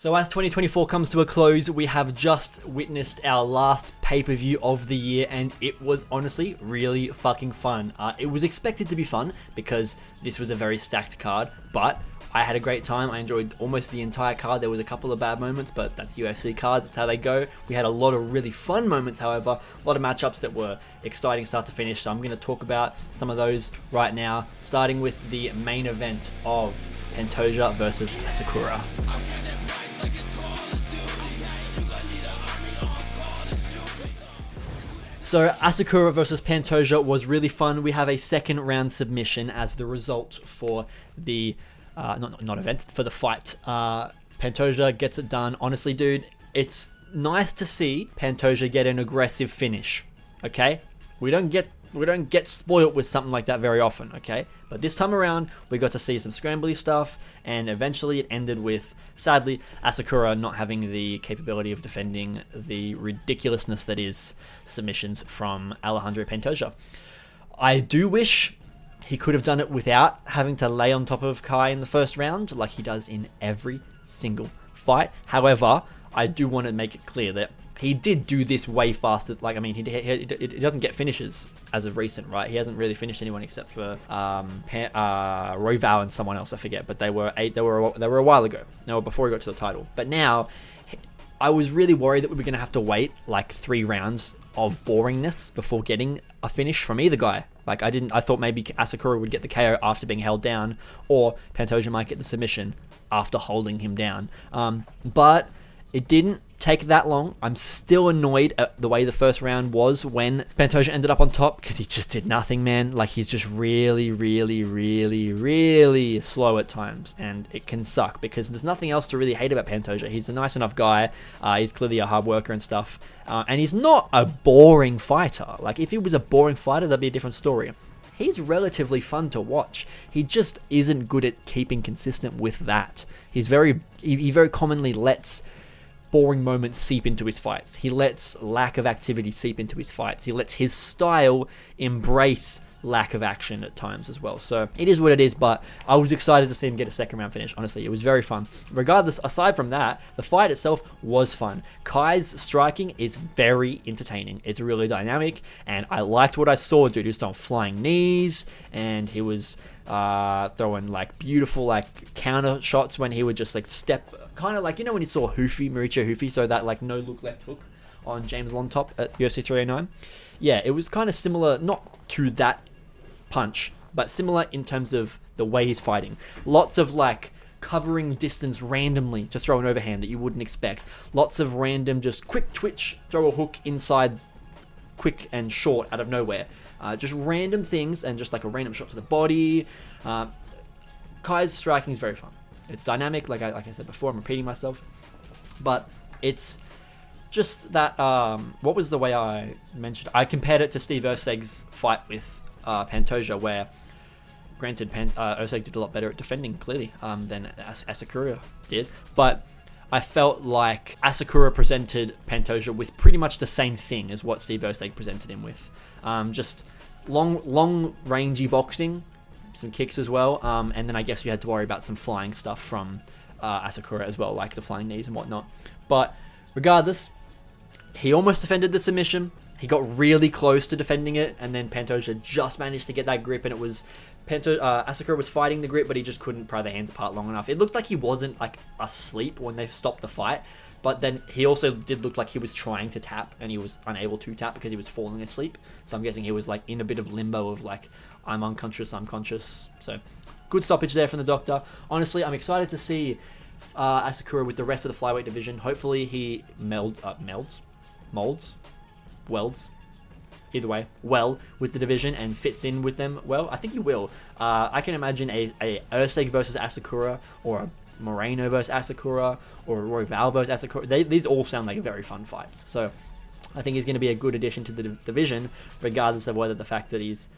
So as 2024 comes to a close, we have just witnessed our last pay-per-view of the year, and it was honestly really fucking fun. It was expected to be fun because this was a very stacked card, but I had a great time. I enjoyed almost the entire card. There was a couple of bad moments, but that's UFC cards. That's how they go. We had a lot of really fun moments, however. A lot of matchups that were exciting start to finish. So I'm going to talk about some of those right now, starting with the main event of Pantoja versus Asakura. So Asakura versus Pantoja was really fun. We have a second round submission as the result for the not event, for the fight. Pantoja gets it done. Honestly, dude, it's nice to see Pantoja get an aggressive finish. Okay, we don't get spoiled with something like that very often. Okay, but this time around we got to see some scrambly stuff, and eventually it ended with, sadly, Asakura not having the capability of defending the ridiculousness that is submissions from Alejandro Pantoja. I do wish he could have done it without having to lay on top of Kai in the first round, like he does in every single fight. However, I do want to make it clear that he did do this way faster. Like, I mean, he doesn't get finishes as of recent, right? He hasn't really finished anyone except for Royval and someone else, I forget. But they were a while ago. They were before he got to the title. But now, I was really worried that we were going to have to wait like 3 rounds of boringness before getting a finish from either guy. Like, I thought maybe Asakura would get the KO after being held down, or Pantoja might get the submission after holding him down. But it didn't take that long. I'm still annoyed at the way the first round was when Pantoja ended up on top, because he just did nothing, man. Like, he's just really, really, really, really slow at times, and it can suck because there's nothing else to really hate about Pantoja. He's a nice enough guy. He's clearly a hard worker and stuff, and he's not a boring fighter. Like, if he was a boring fighter, that'd be a different story. He's relatively fun to watch. He just isn't good at keeping consistent with that. He very commonly lets boring moments seep into his fights. He lets lack of activity seep into his fights. He lets his style embrace lack of action at times as well. So it is what it is, but I was excited to see him get a second round finish. Honestly, it was very fun. Regardless, aside from that, the fight itself was fun. Kai's striking is very entertaining. It's really dynamic, and I liked what I saw, dude. He was throwing flying knees, and he was throwing like beautiful like counter shots when he would just like step, kind of like, you know when you saw Mauricio Hoofy throw that like no look left hook on James Lontop at UFC 309. Yeah, it was kind of similar, not to that punch, but similar in terms of the way he's fighting. Lots of like covering distance randomly to throw an overhand that you wouldn't expect. Lots of random just quick twitch, throw a hook inside quick and short out of nowhere. Just random things, and just like a random shot to the body. Kai's striking is very fun. It's dynamic, like I said before, I'm repeating myself. But it's just that, what was the way I mentioned? I compared it to Steve Erceg's fight with Pantoja, where, granted, Erceg did a lot better at defending, clearly, than Asakura did. But I felt like Asakura presented Pantoja with pretty much the same thing as what Steve Erceg presented him with. Just long rangey boxing, some kicks as well, and then I guess you had to worry about some flying stuff from Asakura as well, like the flying knees and whatnot. But regardless, he almost defended the submission. He got really close to defending it, and then Pantoja just managed to get that grip, and it was Asakura was fighting the grip, but he just couldn't pry their hands apart long enough. It looked like he wasn't like asleep when they stopped the fight, but then he also did look like he was trying to tap, and he was unable to tap because he was falling asleep. So I'm guessing he was like in a bit of limbo of like, I'm unconscious, I'm conscious. So good stoppage there from the doctor. Honestly, I'm excited to see Asakura with the rest of the flyweight division. Hopefully he welds, either way, well with the division and fits in with them well. I think he will. I can imagine a Erceg versus Asakura, or a Moreno versus Asakura, or a Royval versus Asakura. These all sound like very fun fights. So I think he's going to be a good addition to the division, regardless of whether the fact that he's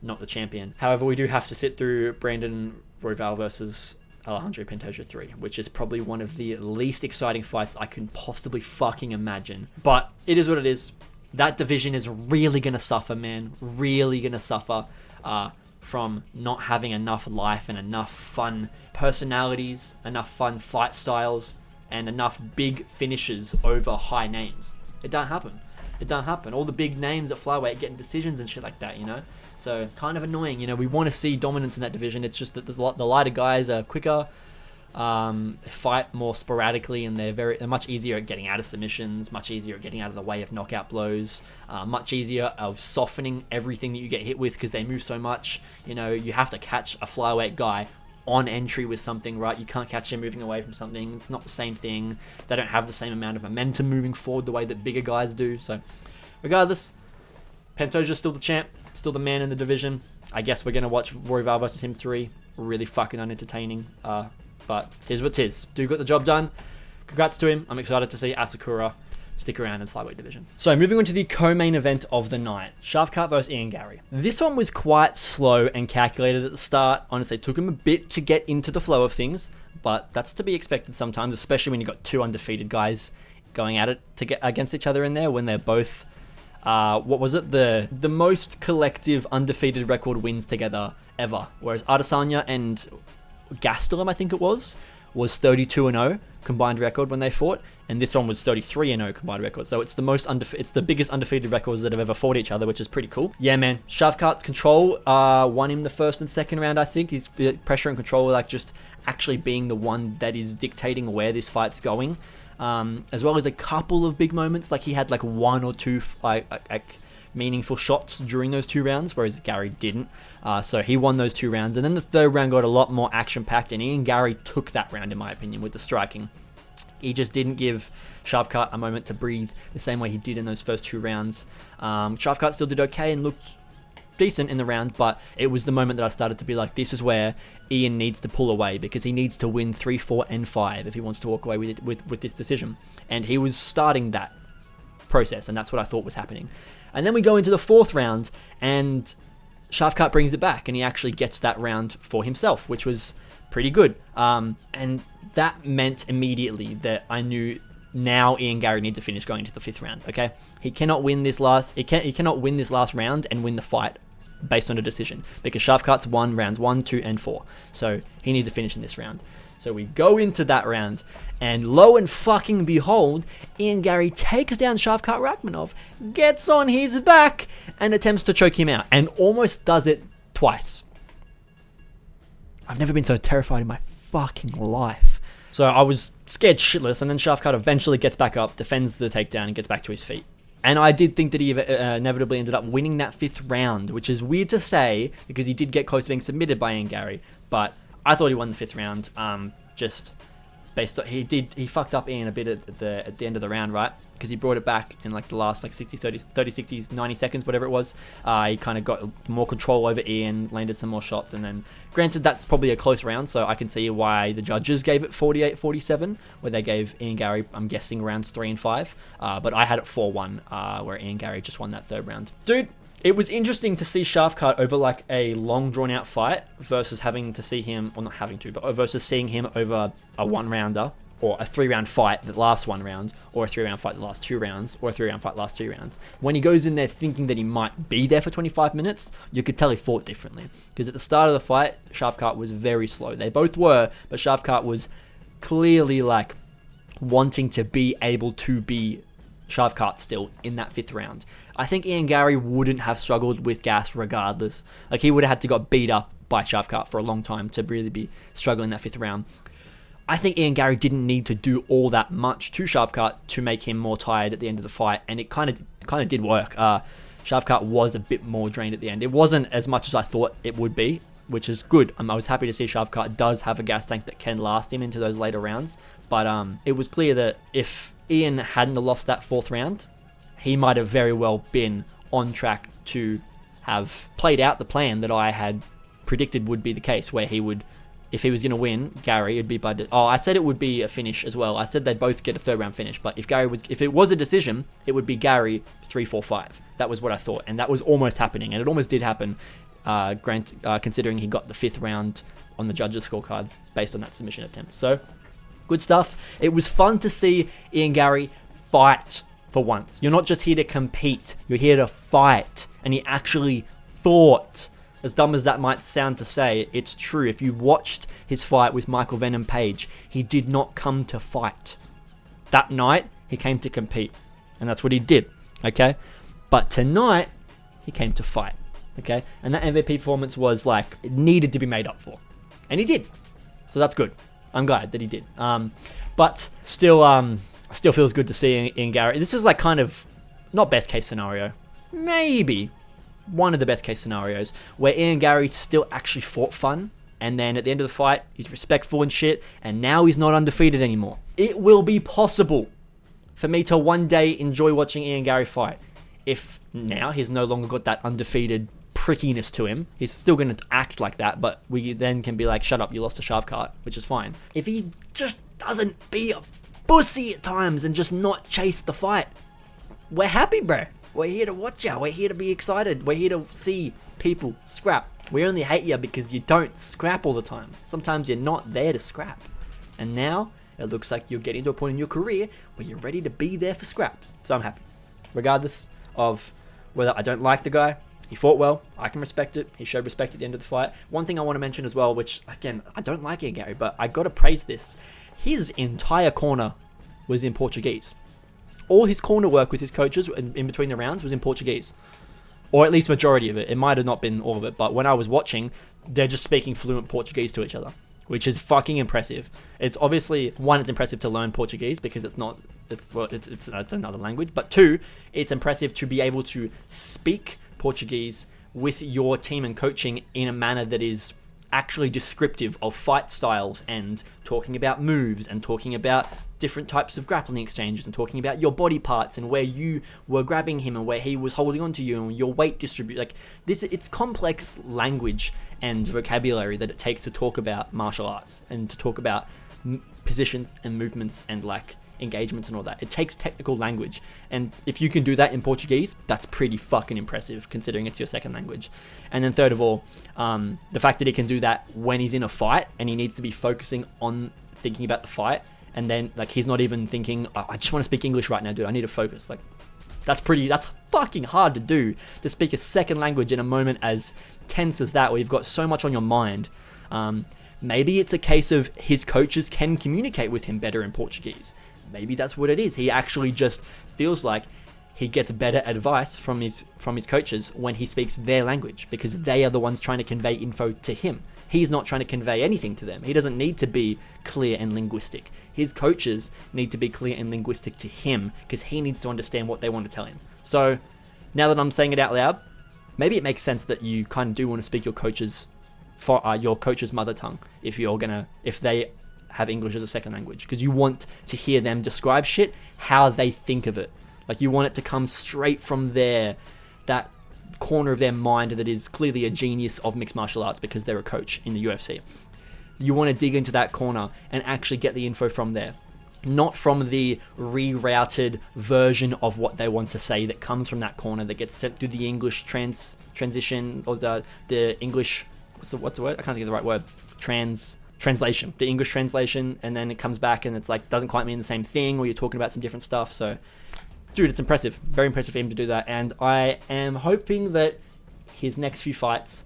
not the champion. However, we do have to sit through Brandon Royval versus Alejandro Pantoja 3, which is probably one of the least exciting fights I can possibly fucking imagine. But it is what it is. That division is really going to suffer, man. Really going to suffer from not having enough life and enough fun personalities, enough fun fight styles. and enough big finishes over high names. It don't happen. It don't happen. All the big names at flyweight getting decisions and shit like that, you know? So, kind of annoying, you know? We want to see dominance in that division. It's just that the lighter guys are quicker, they fight more sporadically, and they're much easier at getting out of submissions, much easier at getting out of the way of knockout blows, much easier of softening everything that you get hit with because they move so much. You know, you have to catch a flyweight guy on entry with something, right? You can't catch him moving away from something. It's not the same thing. They don't have the same amount of momentum moving forward the way that bigger guys do. So, regardless, Pantoja's still the champ, still the man in the division. I guess we're going to watch Royval versus him 3. Really fucking unentertaining. But tis what tis. Dude got the job done. Congrats to him. I'm excited to see Asakura stick around in the flyweight division. So moving on to the co-main event of the night. Shavkat versus Garry. This one was quite slow and calculated at the start. Honestly, it took him a bit to get into the flow of things, but that's to be expected sometimes, especially when you've got 2 undefeated guys going at it to get against each other in there when they're both, what was it? The most collective undefeated record wins together ever. Whereas Adesanya and Gastelum, I think it was 32-0 combined record when they fought, and this one was 33-0 combined record. So it's the biggest undefeated records that have ever fought each other, which is pretty cool. Yeah, man. Shavkat's control won him the first and second round. I think his pressure and control, like just actually being the one that is dictating where this fight's going, as well as a couple of big moments. Like he had like 1 or 2 meaningful shots during those 2 rounds, whereas Garry didn't. So he won those 2 rounds, and then the third round got a lot more action-packed, and Garry took that round, in my opinion, with the striking. He just didn't give Shavkat a moment to breathe the same way he did in those first 2 rounds. Shavkat still did okay and looked decent in the round, but it was the moment that I started to be like, this is where Ian needs to pull away, because he needs to win 3, 4, and 5 if he wants to walk away with this decision. And he was starting that process, and that's what I thought was happening. And then we go into the 4th round, and Shavkat brings it back, and he actually gets that round for himself, which was pretty good. And that meant immediately that I knew now Garry needs to finish going into the 5th round. Okay, he cannot win this last round and win the fight based on a decision, because Shavkat's won rounds 1, 2, and 4. So he needs to finish in this round. So we go into that round, and lo and fucking behold, Garry takes down Shavkat Rakhmanov, gets on his back, and attempts to choke him out, and almost does it twice. I've never been so terrified in my fucking life. So I was scared shitless, and then Shavkat eventually gets back up, defends the takedown, and gets back to his feet. And I did think that he inevitably ended up winning that 5th round, which is weird to say, because he did get close to being submitted by Garry, but I thought he won the 5th round, just based on, he fucked up Ian a bit at the end of the round, right? Because he brought it back in like the last like 60, 90 seconds, whatever it was. He kind of got more control over Ian, landed some more shots, and then, granted, that's probably a close round, so I can see why the judges gave it 48-47, where they gave Garry, I'm guessing, rounds 3 and 5, but I had it 4-1, where Garry just won that 3rd round. Dude, it was interesting to see Shavkat over like a long drawn out fight versus having to see him, well, not having to, but versus seeing him over a 1-rounder, or a 3-round fight that lasts 1 round, or a 3-round fight that lasts 2 rounds, or a 3-round fight that lasts 2 rounds. When he goes in there thinking that he might be there for 25 minutes, you could tell he fought differently. Because at the start of the fight, Shavkat was very slow. They both were, but Shavkat was clearly like wanting to be able to be Shavkat still in that 5th round. I think Garry wouldn't have struggled with gas regardless. Like, he would have had to got beat up by Shavkat for a long time to really be struggling that 5th round. I think Garry didn't need to do all that much to Shavkat to make him more tired at the end of the fight, and it kind of did work. Shavkat was a bit more drained at the end. It wasn't as much as I thought it would be, which is good. I was happy to see Shavkat does have a gas tank that can last him into those later rounds, but it was clear that if Ian hadn't lost that 4th round, he might have very well been on track to have played out the plan that I had predicted would be the case, where he would, if he was going to win Garry, it'd be by I said it would be a finish as well. I said they'd both get a 3rd round finish, but if it was a decision, it would be Garry 3-4-5. That was what I thought, and that was almost happening, and it almost did happen. Considering he got the 5th round on the judges' scorecards based on that submission attempt. So, good stuff. It was fun to see Garry fight for once. You're not just here to compete, you're here to fight, and he actually fought. As dumb as that might sound to say, it's true. If you watched his fight with Michael Venom Page, he did not come to fight. That night, he came to compete. And that's what he did, okay? But tonight, he came to fight, okay? And that MVP performance was like, it needed to be made up for. And he did. So that's good. I'm glad that he did. But still feels good to see in Garry. This is like kind of, not best case scenario. Maybe one of the best case scenarios where Ian Garry still actually fought fun, and then at the end of the fight he's respectful and shit, and now he's not undefeated anymore. It will be possible for me to one day enjoy watching Ian Garry fight if now he's no longer got that undefeated prickiness to him. He's still going to act like that, but we then can be like, shut up, you lost to Shavkat, which is fine. If he just doesn't be a pussy at times and just not chase the fight, we're happy, bro. We're here to watch you. We're here to be excited. We're here to see people scrap. We only hate you because you don't scrap all the time. Sometimes you're not there to scrap. And now, it looks like you're getting to a point in your career where you're ready to be there for scraps. So I'm happy. Regardless of whether I don't like the guy, he fought well. I can respect it. He showed respect at the end of the fight. One thing I want to mention as well, which, again, I don't like Ian Garry, but I got to praise this. His entire corner was in Portuguese. All his corner work with his coaches in between the rounds was in Portuguese. Or at least majority of it. It might have not been all of it, but when I was watching, they're just speaking fluent Portuguese to each other, which is fucking impressive. It's obviously, one, it's impressive to learn Portuguese because it's another language, but two, it's impressive to be able to speak Portuguese with your team and coaching in a manner that is actually descriptive of fight styles and talking about moves and talking about different types of grappling exchanges and talking about your body parts and where you were grabbing him and where he was holding on to you and your weight distribute. Like this, it's complex language and vocabulary that it takes to talk about martial arts and to talk about positions and movements and like engagements and all that. It takes technical language, and if you can do that in Portuguese, that's pretty fucking impressive considering it's your second language. And then third of all, the fact that he can do that when he's in a fight and he needs to be focusing on thinking about the fight, and then like he's not even thinking, I just want to speak English right now, dude, I need to focus. Like that's fucking hard to do, to speak a second language in a moment as tense as that, where you've got so much on your mind. Maybe it's a case of his coaches can communicate with him better in Portuguese. Maybe that's what it is. He actually just feels like he gets better advice from his coaches when he speaks their language, because they are the ones trying to convey info to him. He's not trying to convey anything to them. He doesn't need to be clear and linguistic. His coaches need to be clear and linguistic to him because he needs to understand what they want to tell him. So now that I'm saying it out loud, maybe it makes sense that you kind of do want to speak your coach's mother tongue if they have English as a second language, because you want to hear them describe shit how they think of it. Like you want it to come straight from that corner of their mind that is clearly a genius of mixed martial arts because they're a coach in the UFC. You want to dig into that corner and actually get the info from there, not from the rerouted version of what they want to say that comes from that corner that gets sent through the English transition, or the English, what's the word? I can't think of the right word. Translation, the English translation, and then it comes back and it's like doesn't quite mean the same thing, or you're talking about some different stuff. So dude, it's impressive, very impressive for him to do that, and I am hoping that his next few fights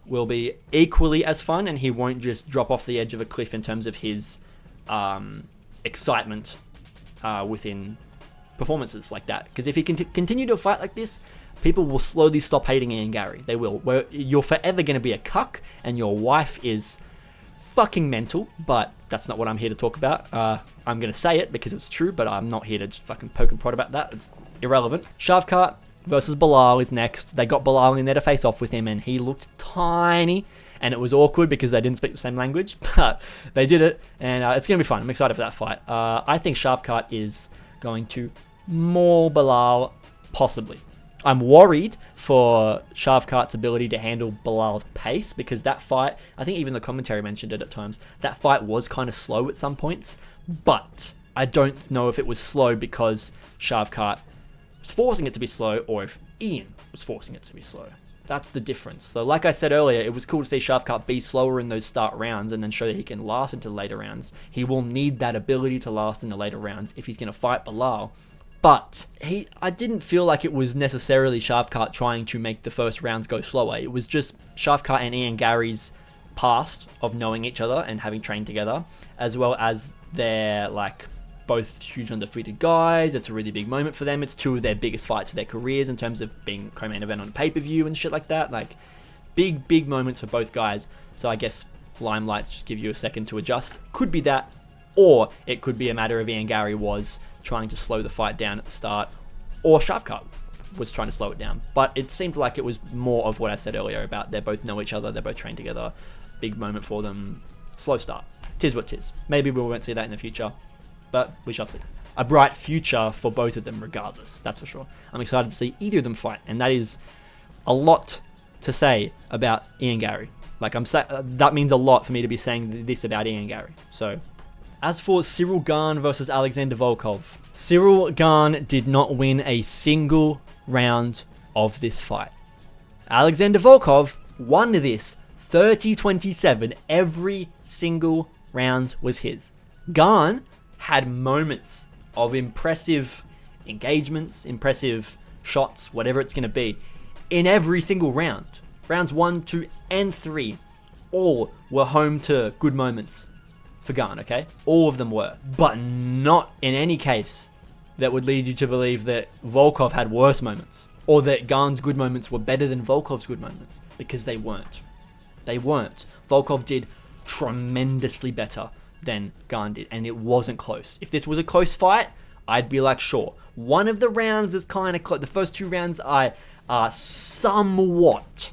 will be equally as fun and he won't just drop off the edge of a cliff in terms of his excitement within performances like that, because if he can continue to fight like this, people will slowly stop hating Ian Garry. They will. You're forever going to be a cuck and your wife is fucking mental, but that's not what I'm here to talk about. I'm going to say it because it's true, but I'm not here to just fucking poke and prod about that. It's irrelevant. Shavkat versus Belal is next. They got Belal in there to face off with him, and he looked tiny, and it was awkward because they didn't speak the same language, but they did it, and it's going to be fun. I'm excited for that fight. I think Shavkat is going to maul Belal, possibly. I'm worried for Shavkat's ability to handle Belal's pace, because that fight, I think even the commentary mentioned it at times, that fight was kind of slow at some points, but I don't know if it was slow because Shavkat was forcing it to be slow or if Ian was forcing it to be slow. That's the difference. So like I said earlier, it was cool to see Shavkat be slower in those start rounds and then show that he can last into the later rounds. He will need that ability to last in the later rounds if he's going to fight Belal. But I didn't feel like it was necessarily Shavkat trying to make the first rounds go slower. It was just Shavkat and Ian Garry's past of knowing each other and having trained together, as well as their like both huge undefeated guys. It's a really big moment for them. It's two of their biggest fights of their careers in terms of being co-main event on pay-per-view and shit like that. Like big moments for both guys. So I guess limelights just give you a second to adjust. Could be that, or it could be a matter of Ian Garry was trying to slow the fight down at the start, or Shavkat was trying to slow it down. But it seemed like it was more of what I said earlier about they both know each other, they're both trained together. Big moment for them. Slow start. Tis what tis. Maybe we won't see that in the future, but we shall see. A bright future for both of them regardless, that's for sure. I'm excited to see either of them fight, and that is a lot to say about Ian Garry. Like that means a lot for me to be saying this about Ian Garry. So, as for Ciryl Gane versus Alexander Volkov, Ciryl Gane did not win a single round of this fight. Alexander Volkov won this 30-27. Every single round was his. Gane had moments of impressive engagements, impressive shots, whatever it's going to be, in every single round. Rounds 1, 2, and 3 all were home to good moments for Gane, okay? All of them were. But not in any case that would lead you to believe that Volkov had worse moments, or that Gane's good moments were better than Volkov's good moments, because they weren't. They weren't. Volkov did tremendously better than Gane did, and it wasn't close. If this was a close fight, I'd be like, sure. One of the rounds is kind of close. The first two rounds are somewhat,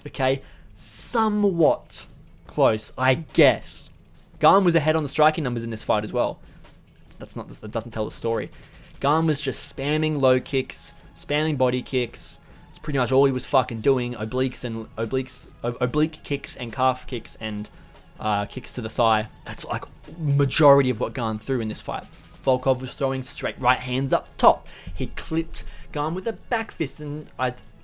okay? Somewhat close, I guess. Gane was ahead on the striking numbers in this fight as well. That doesn't tell the story. Gane was just spamming low kicks, spamming body kicks. It's pretty much all he was fucking doing. Oblique kicks and calf kicks and kicks to the thigh. That's like majority of what Gane threw in this fight. Volkov was throwing straight right hands up top. He clipped Gane with a back fist, and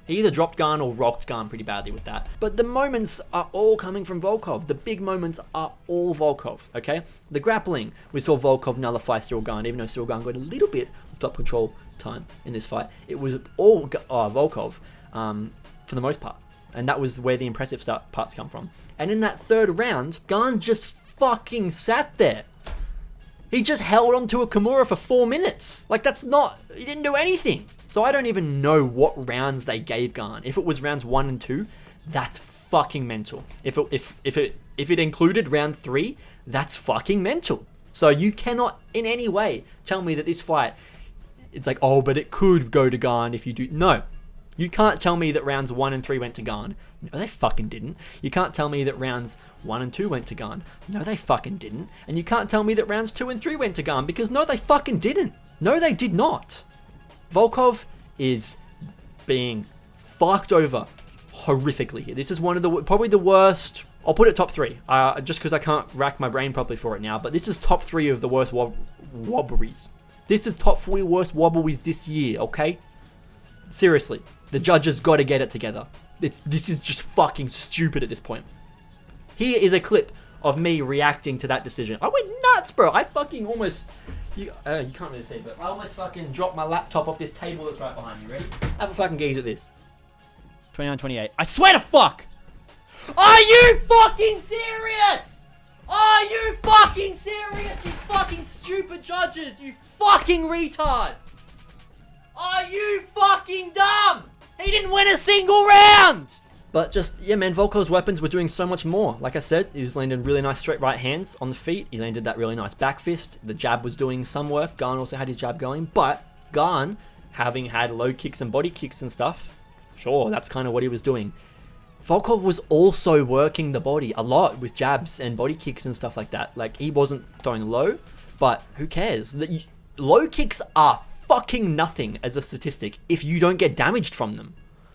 he either dropped Gane or rocked Gane pretty badly with that. But the moments are all coming from Volkov. The big moments are all Volkov, okay? The grappling, we saw Volkov nullify Ciryl Gane, even though Ciryl Gane got a little bit of top control time in this fight. It was all Volkov for the most part. And that was where the impressive parts come from. And in that third round, Gane just fucking sat there. He just held onto a Kimura for 4 minutes. Like, he didn't do anything. So I don't even know what rounds they gave Gane. If it was rounds 1 and 2, that's fucking mental. If it included round 3, that's fucking mental. So you cannot in any way tell me that this fight, it's like, oh, but it could go to Gane if you do. No. You can't tell me that rounds 1 and 3 went to Gane. No, they fucking didn't. You can't tell me that rounds 1 and 2 went to Gane. No, they fucking didn't. And you can't tell me that rounds 2 and 3 went to Gane, because no, they fucking didn't. No, they did not. Volkov is being fucked over horrifically here. This is probably the worst. I'll put it top 3, just because I can't rack my brain properly for it now. But this is top 3 of the worst wobberies. This is top 3 worst wobberies this year, okay? Seriously, the judges got to get it together. This is just fucking stupid at this point. Here is a clip of me reacting to that decision. I went nuts, bro. I fucking almost... You can't really see, but I almost fucking dropped my laptop off this table that's right behind me. Ready? Have a fucking gaze at this. 29-28. I swear to fuck! Are you fucking serious? Are you fucking serious, you fucking stupid judges? You fucking retards! Are you fucking dumb? He didn't win a single round! But just, yeah, man, Volkov's weapons were doing so much more. Like I said, he was landing really nice straight right hands on the feet. He landed that really nice back fist. The jab was doing some work. Gane also had his jab going. But Gane, having had low kicks and body kicks and stuff, sure, that's kind of what he was doing. Volkov was also working the body a lot with jabs and body kicks and stuff like that. Like, he wasn't throwing low, but who cares? Low kicks are fucking nothing as a statistic if you don't get damaged from them.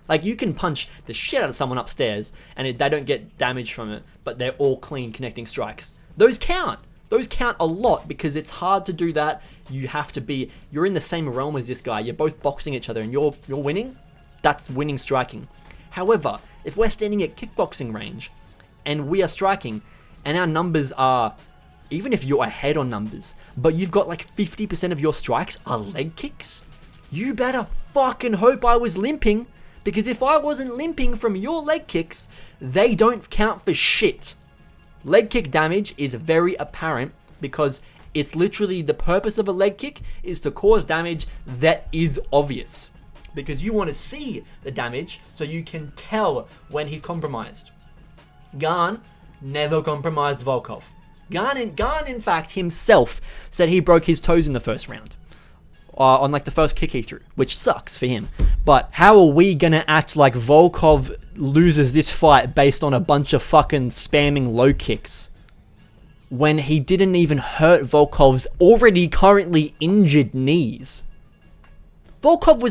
Like, you can punch the shit out of someone upstairs and they don't get damaged from it, but they're all clean connecting strikes. Those count. Those count a lot because it's hard to do that. You're in the same realm as this guy. You're both boxing each other and you're winning. That's winning striking. However, if we're standing at kickboxing range and we are striking and our numbers are, even if you're ahead on numbers, but you've got like 50% of your strikes are leg kicks, You better fucking hope I was limping, because if I wasn't limping from your leg kicks, they don't count for shit. Leg kick damage is very apparent because it's literally the purpose of a leg kick is to cause damage that is obvious. Because you want to see the damage so you can tell when he's compromised. Gane never compromised Volkov. Gane in fact himself said he broke his toes in the first round. On like the first kick he threw, which sucks for him. But how are we gonna act like Volkov loses this fight based on a bunch of fucking spamming low kicks when he didn't even hurt Volkov's already currently injured knees? Volkov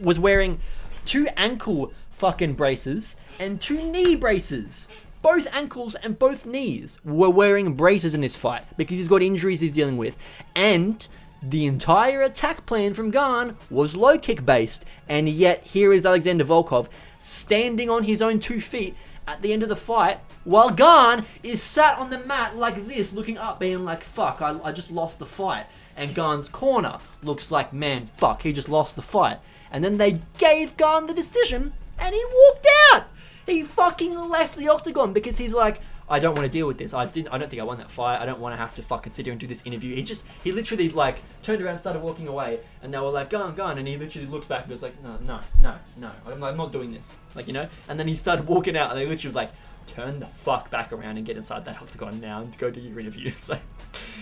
was wearing 2 ankle fucking braces and 2 knee braces. Both ankles and both knees were wearing braces in this fight because he's got injuries he's dealing with. And the entire attack plan from Gane was low kick based. And yet here is Alexander Volkov standing on his own 2 feet at the end of the fight while Gane is sat on the mat like this, looking up, being like, fuck, I just lost the fight. And Gane's corner looks like, man, fuck, he just lost the fight. And then they gave Gane the decision and he walked out. He fucking left the octagon because he's like, I don't want to deal with this. I don't think I won that fight. I don't want to have to fucking sit here and do this interview. He literally like turned around and started walking away, and they were like, Gane. And he literally looks back and goes like, no. I'm not doing this. Like, you know? And then he started walking out, and they literally like, turn the fuck back around and get inside that octagon now and go do your interview. So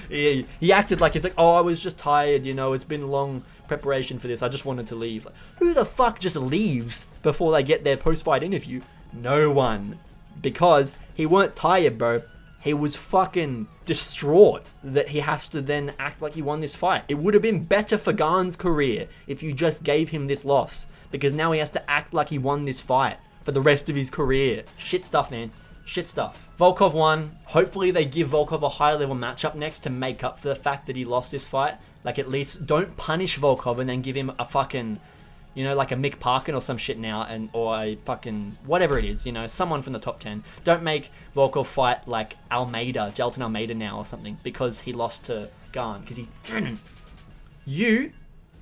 he acted like he's like, oh, I was just tired, you know, it's been a long preparation for this. I just wanted to leave. Like, who the fuck just leaves before they get their post-fight interview? No one. Because he weren't tired, bro. He was fucking distraught that he has to then act like he won this fight. It would have been better for Gane's career if you just gave him this loss. Because now he has to act like he won this fight for the rest of his career. Shit stuff, man. Shit stuff. Volkov won. Hopefully they give Volkov a high level matchup next to make up for the fact that he lost this fight. Like, at least don't punish Volkov and then give him a fucking, you know, like a Mick Parkin or some shit now, or a fucking whatever it is, you know, someone from the top 10. Don't make Volkov fight like Jailton Almeida now or something because he lost to Gane. Because he you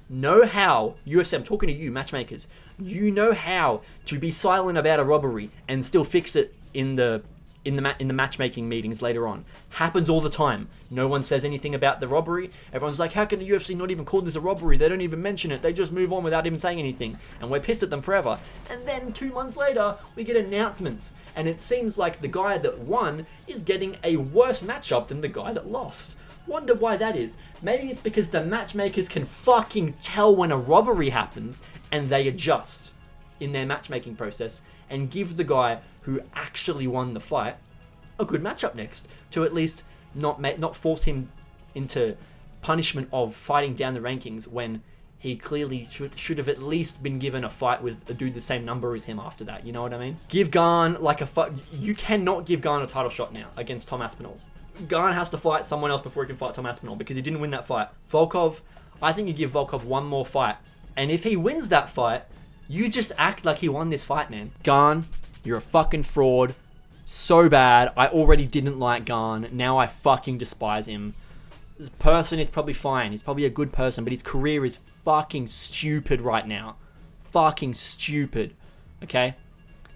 know how, UFC, I'm talking to you, matchmakers, you know how to be silent about a robbery and still fix it in the matchmaking meetings later on. Happens all the time. No one says anything about the robbery. Everyone's like, how can the UFC not even call this a robbery? They don't even mention it. They just move on without even saying anything. And we're pissed at them forever. And then 2 months later, we get announcements. And it seems like the guy that won is getting a worse matchup than the guy that lost. Wonder why that is. Maybe it's because the matchmakers can fucking tell when a robbery happens and they adjust in their matchmaking process and give the guy who actually won the fight a good matchup next, to at least not force him into punishment of fighting down the rankings when he clearly should have at least been given a fight with a dude the same number as him after that. You know what I mean? Give Gane like you cannot give Gane a title shot now against Tom Aspinall. Gane has to fight someone else before he can fight Tom Aspinall because he didn't win that fight. Volkov, I think you give Volkov one more fight, and if he wins that fight, you just act like he won this fight, man. Gane, you're a fucking fraud. So bad. I already didn't like Gane. Now I fucking despise him. This person is probably fine. He's probably a good person, but his career is fucking stupid right now. Fucking stupid. Okay?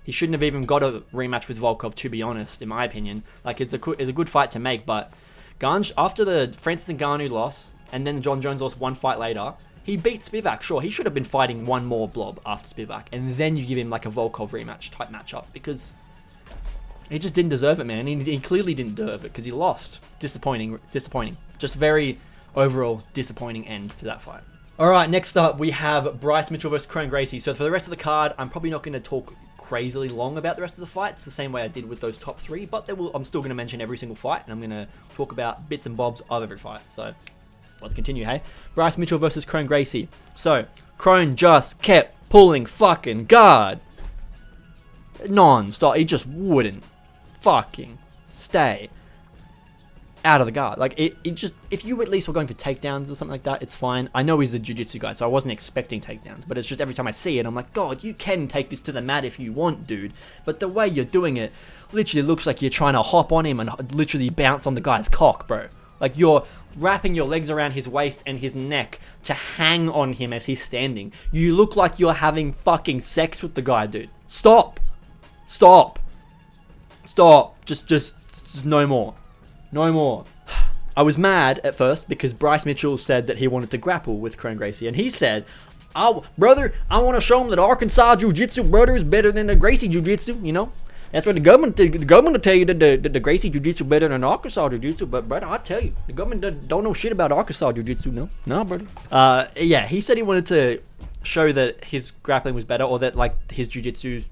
He shouldn't have even got a rematch with Volkov, to be honest, in my opinion. Like, it's a good fight to make, but Gane, after the Francis Ngannou loss, and then John Jones lost one fight later, he beat Spivak. Sure, he should have been fighting one more blob after Spivak, and then you give him like a Volkov rematch type matchup, because he just didn't deserve it, man. He clearly didn't deserve it because he lost. Disappointing. Just very overall disappointing end to that fight. Alright, next up we have Bryce Mitchell versus Kron Gracie. So for the rest of the card, I'm probably not going to talk crazily long about the rest of the fights, the same way I did with those top 3, but I'm still going to mention every single fight, and I'm going to talk about bits and bobs of every fight. So let's continue, hey? Bryce Mitchell versus Kron Gracie. So, Kron just kept pulling fucking guard. Non-stop. He just wouldn't fucking stay out of the guard. Like, it just, if you at least were going for takedowns or something like that, it's fine. I know he's a jiu-jitsu guy, so I wasn't expecting takedowns, but it's just every time I see it, I'm like, God, you can take this to the mat if you want, dude. But the way you're doing it literally looks like you're trying to hop on him and literally bounce on the guy's cock, bro. Like, you're wrapping your legs around his waist and his neck to hang on him as he's standing. You look like you're having fucking sex with the guy, dude. Stop. Just no more. No more. I was mad at first because Bryce Mitchell said that he wanted to grapple with Kron Gracie, and he said, brother, I want to show him that Arkansas Jiu-Jitsu, brother, is better than the Gracie Jiu-Jitsu, you know? That's what the government will tell you, that the Gracie Jiu-Jitsu better than Arkansas Jiu-Jitsu, but brother, I tell you, the government don't know shit about Arkansas Jiu-Jitsu, no, brother. Yeah, he said he wanted to show that his grappling was better, or that, like, his Jiu-Jitsu,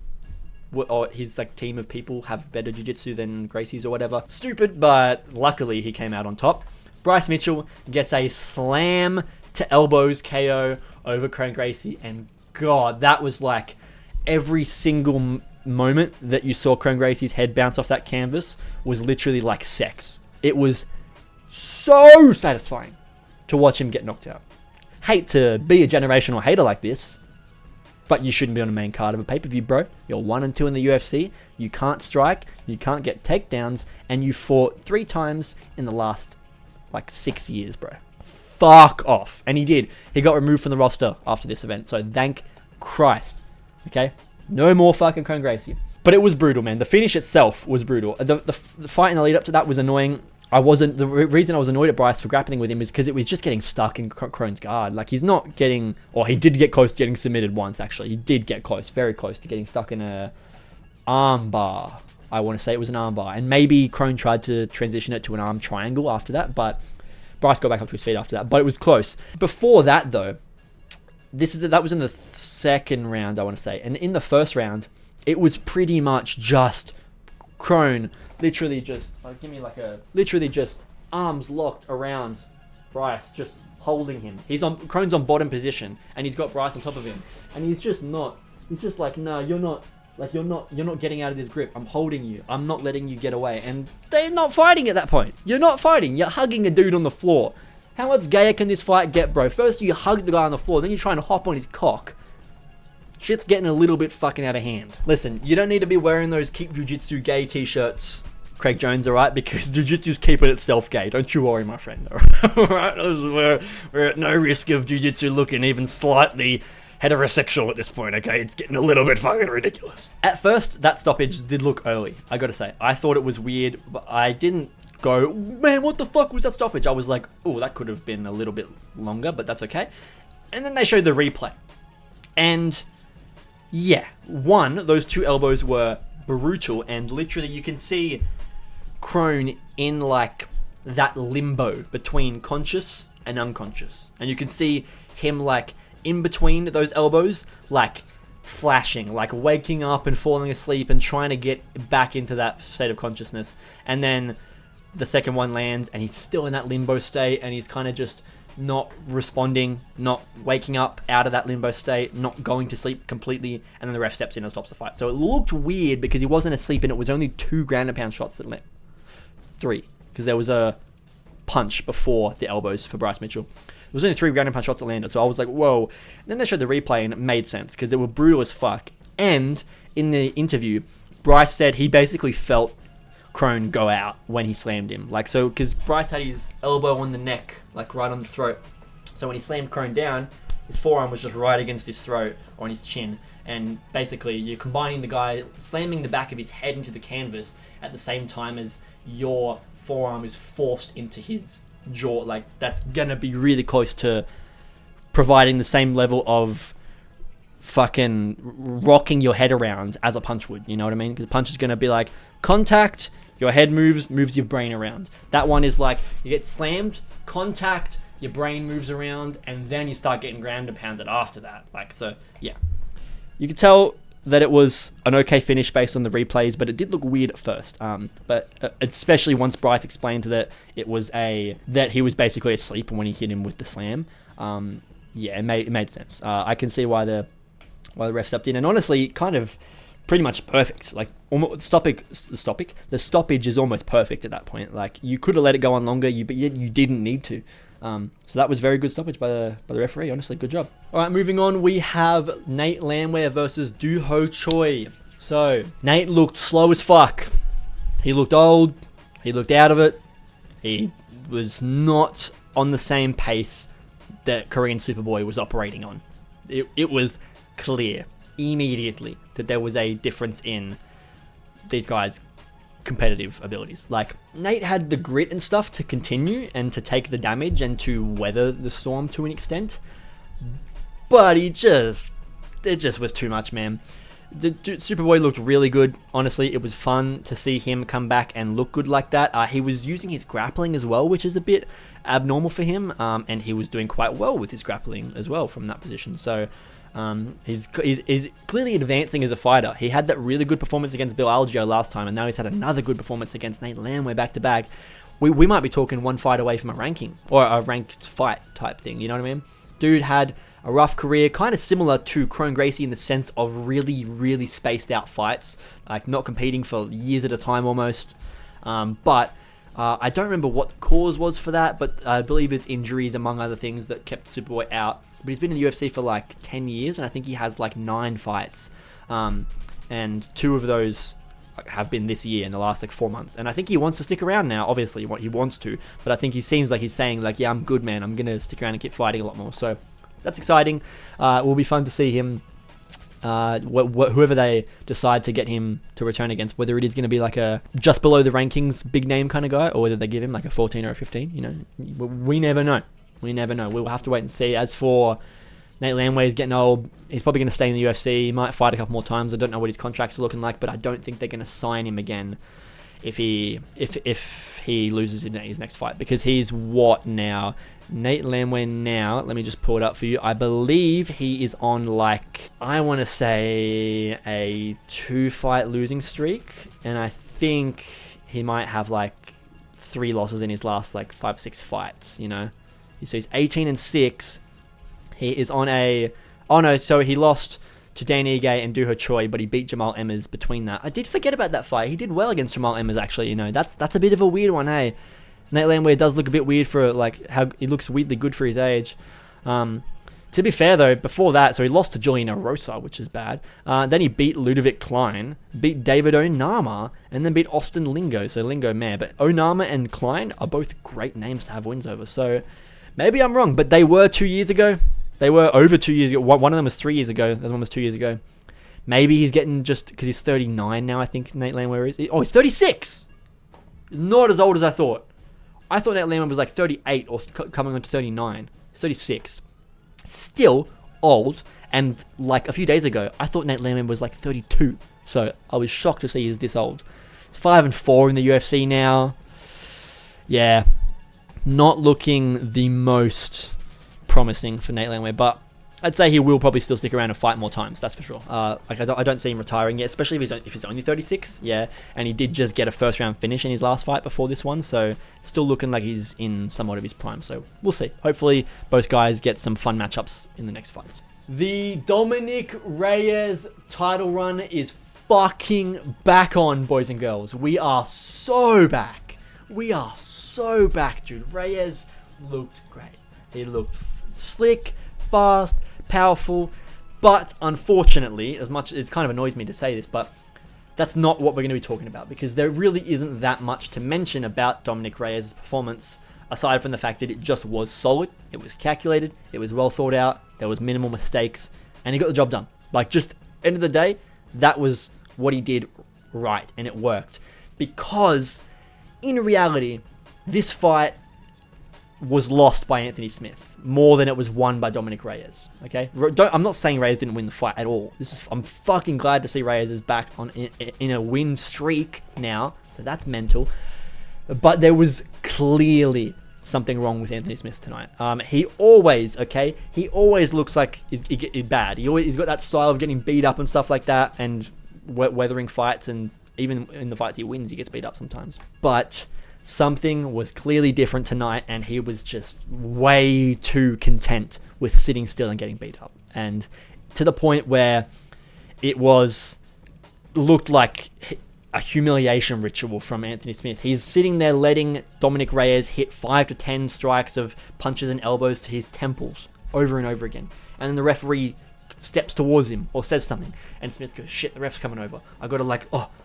or his, like, team of people have better Jiu-Jitsu than Gracie's or whatever. Stupid, but luckily he came out on top. Bryce Mitchell gets a slam to elbows KO over Kron Gracie, and God, that was like every single moment that you saw Kron Gracie's head bounce off that canvas was literally like sex. It was so satisfying to watch him get knocked out. Hate to be a generational hater like this, but you shouldn't be on the main card of a pay-per-view, bro. You're 1-2 in the UFC. You can't strike, you can't get takedowns, and you fought 3 times in the last, like, 6 years, bro. Fuck off. And he did. He got removed from the roster after this event, so thank Christ. Okay? No more fucking Kron Gracie. But it was brutal, man. The finish itself was brutal. The fight in the lead up to that was annoying. The reason I was annoyed at Bryce for grappling with him is because it was just getting stuck in Kron's guard. Like, he's not getting, or he did get close to getting submitted once, actually. He did get close, very close to getting stuck in a arm bar. I want to say it was an arm bar. And maybe Kron tried to transition it to an arm triangle after that, but Bryce got back up to his feet after that. But it was close. Before that, though, that was in the second round, I want to say. And in the first round, it was pretty much just Kron literally just, literally just arms locked around Bryce, just holding him. Kron's on bottom position, and he's got Bryce on top of him. And he's just like, no, you're not getting out of this grip. I'm holding you. I'm not letting you get away. And they're not fighting at that point. You're not fighting. You're hugging a dude on the floor. How much gayer can this fight get, bro? First you hug the guy on the floor, then you're trying to hop on his cock. Shit's getting a little bit fucking out of hand. Listen, you don't need to be wearing those Keep Jiu-Jitsu gay t-shirts, Craig Jones, alright? Because Jiu-Jitsu's keeping itself gay. Don't you worry, my friend. Alright? We're at no risk of Jiu-Jitsu looking even slightly heterosexual at this point, okay? It's getting a little bit fucking ridiculous. At first, that stoppage did look early, I gotta say. I thought it was weird, but I didn't go, man, what the fuck was that stoppage? I was like, oh, that could have been a little bit longer, but that's okay. And then they showed the replay. And yeah, those 2 elbows were brutal, and literally you can see Kron in like that limbo between conscious and unconscious. And you can see him like in between those elbows, like flashing, like waking up and falling asleep and trying to get back into that state of consciousness. And then the second one lands and he's still in that limbo state, and he's kind of just not responding, not waking up out of that limbo state, not going to sleep completely, and then the ref steps in and stops the fight. So it looked weird because he wasn't asleep, and it was only 2 ground and pound shots that led. 3, because there was a punch before the elbows for Bryce Mitchell. There was only 3 ground and pound shots that landed, so I was like, whoa. And then they showed the replay, and it made sense because they were brutal as fuck. And in the interview, Bryce said he basically felt Kron go out when he slammed him. Like, so, because Bryce had his elbow on the neck, like right on the throat. So when he slammed Kron down, his forearm was just right against his throat or on his chin. And basically, you're combining the guy slamming the back of his head into the canvas at the same time as your forearm is forced into his jaw. Like, that's gonna be really close to providing the same level of fucking rocking your head around as a punch would. You know what I mean? Because a punch is gonna be like, contact, your head moves your brain around. That one is like, you get slammed, contact, your brain moves around, and then you start getting ground and pounded after that. Like, so, yeah. You could tell that it was an okay finish based on the replays, but it did look weird at first. But especially once Bryce explained that that he was basically asleep when he hit him with the slam. Yeah, it made sense. I can see why the ref stepped in, and honestly, kind of pretty much perfect. Like, the stoppage is almost perfect at that point. Like, you could have let it go on longer, but you didn't need to. So that was very good stoppage by the referee. Honestly, good job. All right, moving on, we have Nate Landwehr versus Doo-Ho Choi. So Nate looked slow as fuck. He looked old. He looked out of it. He was not on the same pace that Korean Superboy was operating on. It was clear immediately that there was a difference in these guys' competitive abilities. Like, Nate had the grit and stuff to continue and to take the damage and to weather the storm to an extent, but it just was too much, man. Superboy looked really good. Honestly, it was fun to see him come back and look good like that. He was using his grappling as well, which is a bit abnormal for him, and he was doing quite well with his grappling as well from that position. So he's clearly advancing as a fighter. He had that really good performance against Bill Algeo last time, and now he's had another good performance against Nate Landwehr back to back. We might be talking one fight away from a ranking or a ranked fight type thing. You know what I mean? Dude had a rough career, kind of similar to Kron Gracie in the sense of really, really spaced out fights, like not competing for years at a time almost. But I don't remember what the cause was for that, but I believe it's injuries among other things that kept Superboy out. But he's been in the UFC for like 10 years, and I think he has like 9 fights. And 2 of those have been this year in the last like 4 months. And I think he wants to stick around now, obviously, what he wants to. But I think he seems like he's saying like, yeah, I'm good, man. I'm going to stick around and keep fighting a lot more. So that's exciting. It will be fun to see him, whoever they decide to get him to return against, whether it is going to be like a just below the rankings big name kind of guy, or whether they give him like a 14 or a 15. You know, we never know. We never know. We'll have to wait and see. As for Nate Landwehr, he's getting old. He's probably going to stay in the UFC. He might fight a couple more times. I don't know what his contracts are looking like, but I don't think they're going to sign him again if he loses in his next fight, because he's what now? Nate Landwehr now, let me just pull it up for you. I believe he is on like, I want to say a 2-fight losing streak, and I think he might have like 3 losses in his last like 5 or 6 fights, you know. So he's 18-6. He is on a, oh no, so he lost to Danny Gay and Choi, but he beat Jamal Emmers between that. I did forget about that fight. He did well against Jamal Emmers, actually, you know. That's a bit of a weird one, hey. Nate Landwehr does look a bit weird for like how he looks weirdly good for his age. To be fair though, before that, so he lost to Julian Rosa, which is bad. Then he beat Ludovic Klein, beat David Onama, and then beat Austin Lingo. So Lingo meh, but Onama and Klein are both great names to have wins over. So maybe I'm wrong, but they were 2 years ago. They were over 2 years ago. One of them was 3 years ago. The other one was 2 years ago. Maybe he's getting just because he's 39 now. I think Nate Landwehr is. Oh, he's 36. Not as old as I thought. I thought Nate Landwehr was like 38 or coming on to 39. He's 36. Still old. And like a few days ago, I thought Nate Landwehr was like 32. So I was shocked to see he's this old. 5-4 in the UFC now. Yeah. Not looking the most promising for Nate Landwehr, but I'd say he will probably still stick around and fight more times. That's for sure. Like I don't see him retiring yet, especially if he's only 36. Yeah, and he did just get a first round finish in his last fight before this one, so still looking like he's in somewhat of his prime. So we'll see. Hopefully, both guys get some fun matchups in the next fights. The Dominick Reyes title run is fucking back on, boys and girls. We are so back. We are so back, dude. Reyes looked great. He looked slick, fast, powerful, but unfortunately, as much it kind of annoys me to say this, but that's not what we're going to be talking about, because there really isn't that much to mention about Dominick Reyes' performance aside from the fact that it just was solid, it was calculated, it was well thought out, there was minimal mistakes, and he got the job done. Like, just end of the day, that was what he did right, and it worked, because in reality, this fight was lost by Anthony Smith more than it was won by Dominick Reyes. Okay, I'm not saying Reyes didn't win the fight at all. I'm fucking glad to see Reyes is back in a win streak now, so that's mental. But there was clearly something wrong with Anthony Smith tonight. He always looks like he's bad. He's got that style of getting beat up and stuff like that, and weathering fights, and even in the fights he wins, he gets beat up sometimes. But something was clearly different tonight, and he was just way too content with sitting still and getting beat up. And to the point where it looked like a humiliation ritual from Anthony Smith. He's sitting there letting Dominick Reyes hit 5 to 10 strikes of punches and elbows to his temples over and over again. And then the referee steps towards him or says something, and Smith goes, shit, the ref's coming over. I gotta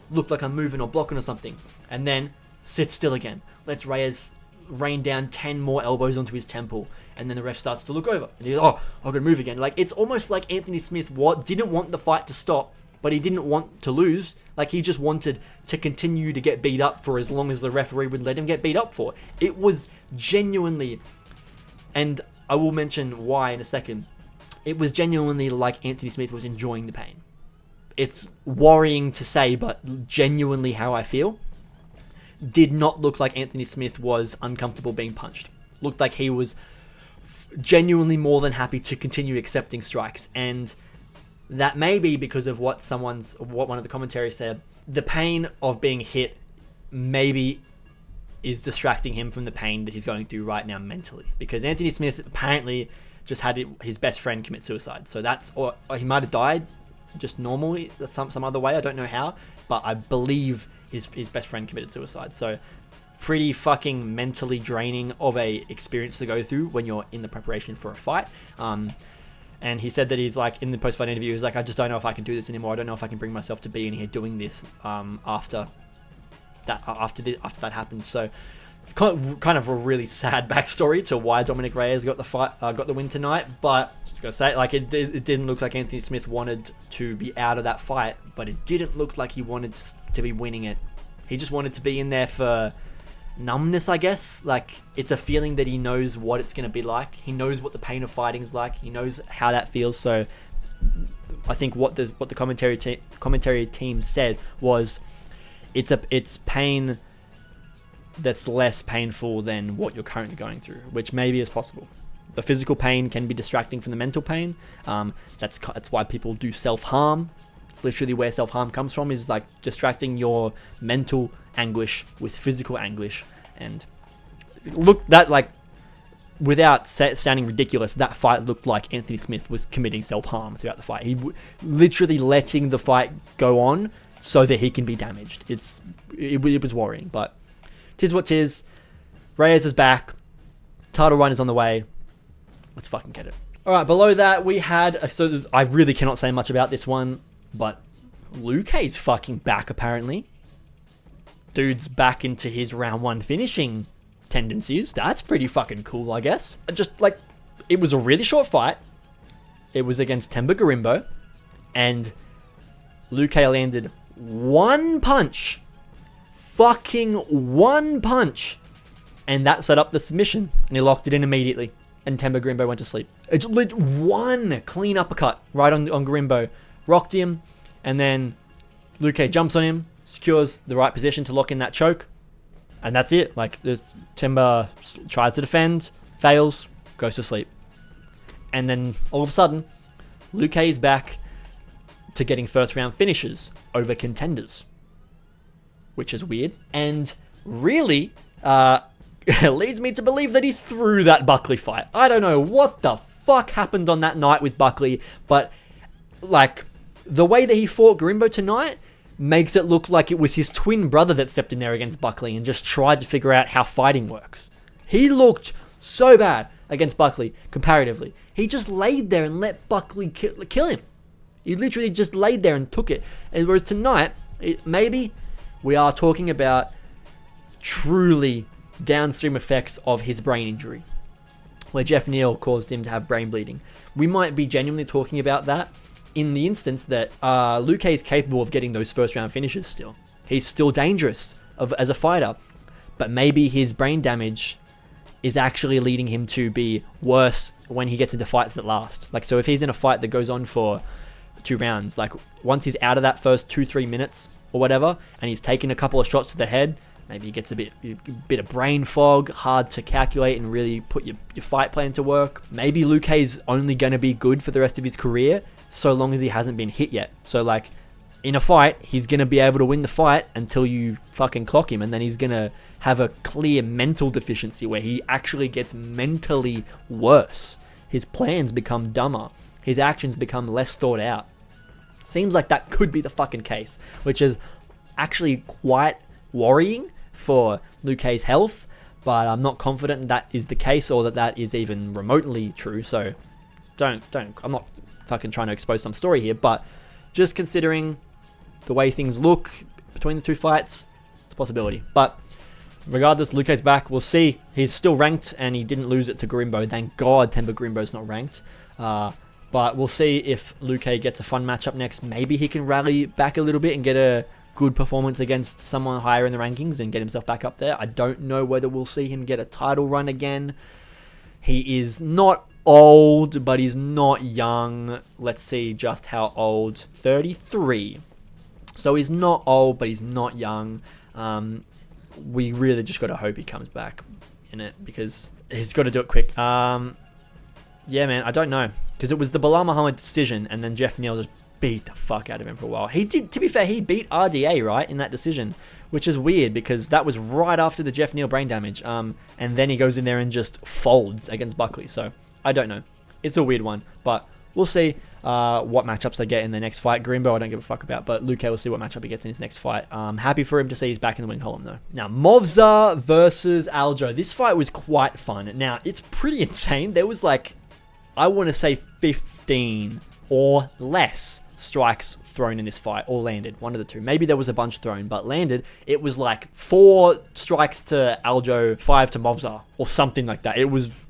look like I'm moving or blocking or something. And then sits still again. Lets Reyes rain down 10 more elbows onto his temple, and then the ref starts to look over, and he's, oh, I'm gonna move again. Like, it's almost like Anthony Smith didn't want the fight to stop, but he didn't want to lose. Like, he just wanted to continue to get beat up for as long as the referee would let him get beat up for. It was genuinely, and I will mention why in a second, it was genuinely like Anthony Smith was enjoying the pain. It's worrying to say, but genuinely how I feel. Did not look like Anthony Smith was uncomfortable being punched. Looked like he was genuinely more than happy to continue accepting strikes. And that may be because of what one of the commentaries said. The pain of being hit maybe is distracting him from the pain that he's going through right now mentally. Because Anthony Smith apparently just had his best friend commit suicide. So or he might have died just normally, some other way. I don't know how. But I believe his best friend committed suicide. So pretty fucking mentally draining of a experience to go through when you're in the preparation for a fight. And he said that he's like, in the post-fight interview, he's like, I just don't know if I can do this anymore. I don't know if I can bring myself to be in here doing this after that happened. So it's kind of a really sad backstory to why Dominick Reyes got the win tonight. But just gotta say, like, it didn't look like Anthony Smith wanted to be out of that fight, but it didn't look like he wanted to be winning it. He just wanted to be in there for numbness, I guess. Like, it's a feeling that he knows what it's going to be like. He knows what the pain of fighting is like. He knows how that feels. So I think what the commentary team said was it's pain that's less painful than what you're currently going through, which maybe is possible. The physical pain can be distracting from the mental pain. That's why people do self-harm. It's literally where self-harm comes from, is like distracting your mental anguish with physical anguish. And look, that, like, without sounding ridiculous, that fight looked like Anthony Smith was committing self-harm throughout the fight. He literally letting the fight go on so that he can be damaged. It was worrying, but tis what tis. Reyes is back. Title run is on the way. Let's fucking get it. Alright, below that we had, I really cannot say much about this one, but Luque's fucking back apparently. Dude's back into his round one finishing tendencies. That's pretty fucking cool, I guess. Just, like, it was a really short fight. It was against Themba Gorimbo, and Luque landed one punch. Fucking one punch. And that set up the submission, and he locked it in immediately. And Themba Gorimbo went to sleep. It's lit one clean uppercut right on Gorimbo. Rocked him, and then Luque jumps on him, secures the right position to lock in that choke, and that's it. Like, Themba tries to defend, fails, goes to sleep. And then all of a sudden, Luque is back to getting first round finishes over contenders, which is weird. And really, leads me to believe that he threw that Buckley fight. I don't know what the fuck happened on that night with Buckley, but, like, the way that he fought Gorimbo tonight makes it look like it was his twin brother that stepped in there against Buckley and just tried to figure out how fighting works. He looked so bad against Buckley, comparatively. He just laid there and let Buckley kill him. He literally just laid there and took it. And whereas tonight, maybe we are talking about truly downstream effects of his brain injury, where Jeff Neal caused him to have brain bleeding. We might be genuinely talking about that in the instance that Luque is capable of getting those first round finishes still. He's still dangerous as a fighter, but maybe his brain damage is actually leading him to be worse when he gets into fights that last. Like, so if he's in a fight that goes on for 2 rounds, like, once he's out of that first 2-3 minutes or whatever, and he's taken a couple of shots to the head, maybe he gets a bit of brain fog, hard to calculate and really put your fight plan to work. Maybe Luque's only going to be good for the rest of his career so long as he hasn't been hit yet. So, like, in a fight, he's going to be able to win the fight until you fucking clock him, and then he's going to have a clear mental deficiency where he actually gets mentally worse. His plans become dumber. His actions become less thought out. Seems like that could be the fucking case, which is actually quite worrying for Luque's health, but I'm not confident that is the case or that is even remotely true. So I'm not fucking trying to expose some story here, but just considering the way things look between the two fights, it's a possibility. But regardless, Luque's back. We'll see. He's still ranked, and he didn't lose it to Gorimbo. Thank God Themba Gorimbo's not ranked. But we'll see if Luque gets a fun matchup next. Maybe he can rally back a little bit and get a good performance against someone higher in the rankings and get himself back up there. I don't know whether we'll see him get a title run again. He is not old, but he's not young. Let's see just how old. 33. So he's not old, but he's not young. We really just got to hope he comes back in it, because he's got to do it quick. Yeah, man, I don't know. Because it was the Bilal Muhammad decision, and then Jeff Neal just beat the fuck out of him for a while. He did, to be fair, he beat RDA, right, in that decision, which is weird, because that was right after the Jeff Neal brain damage. And then he goes in there and just folds against Buckley. So, I don't know. It's a weird one, but we'll see what matchups they get in the next fight. Gorimbo, I don't give a fuck about, but Luque, we'll see what matchup he gets in his next fight. Happy for him to see he's back in the win column, though. Now, Movsar versus Aljo. This fight was quite fun. Now, it's pretty insane. There was like, I want to say 15 or less strikes thrown in this fight, or landed, one of the two. Maybe there was a bunch thrown, but landed. It was like 4 strikes to Aljo, 5 to Movsar, or something like that. It was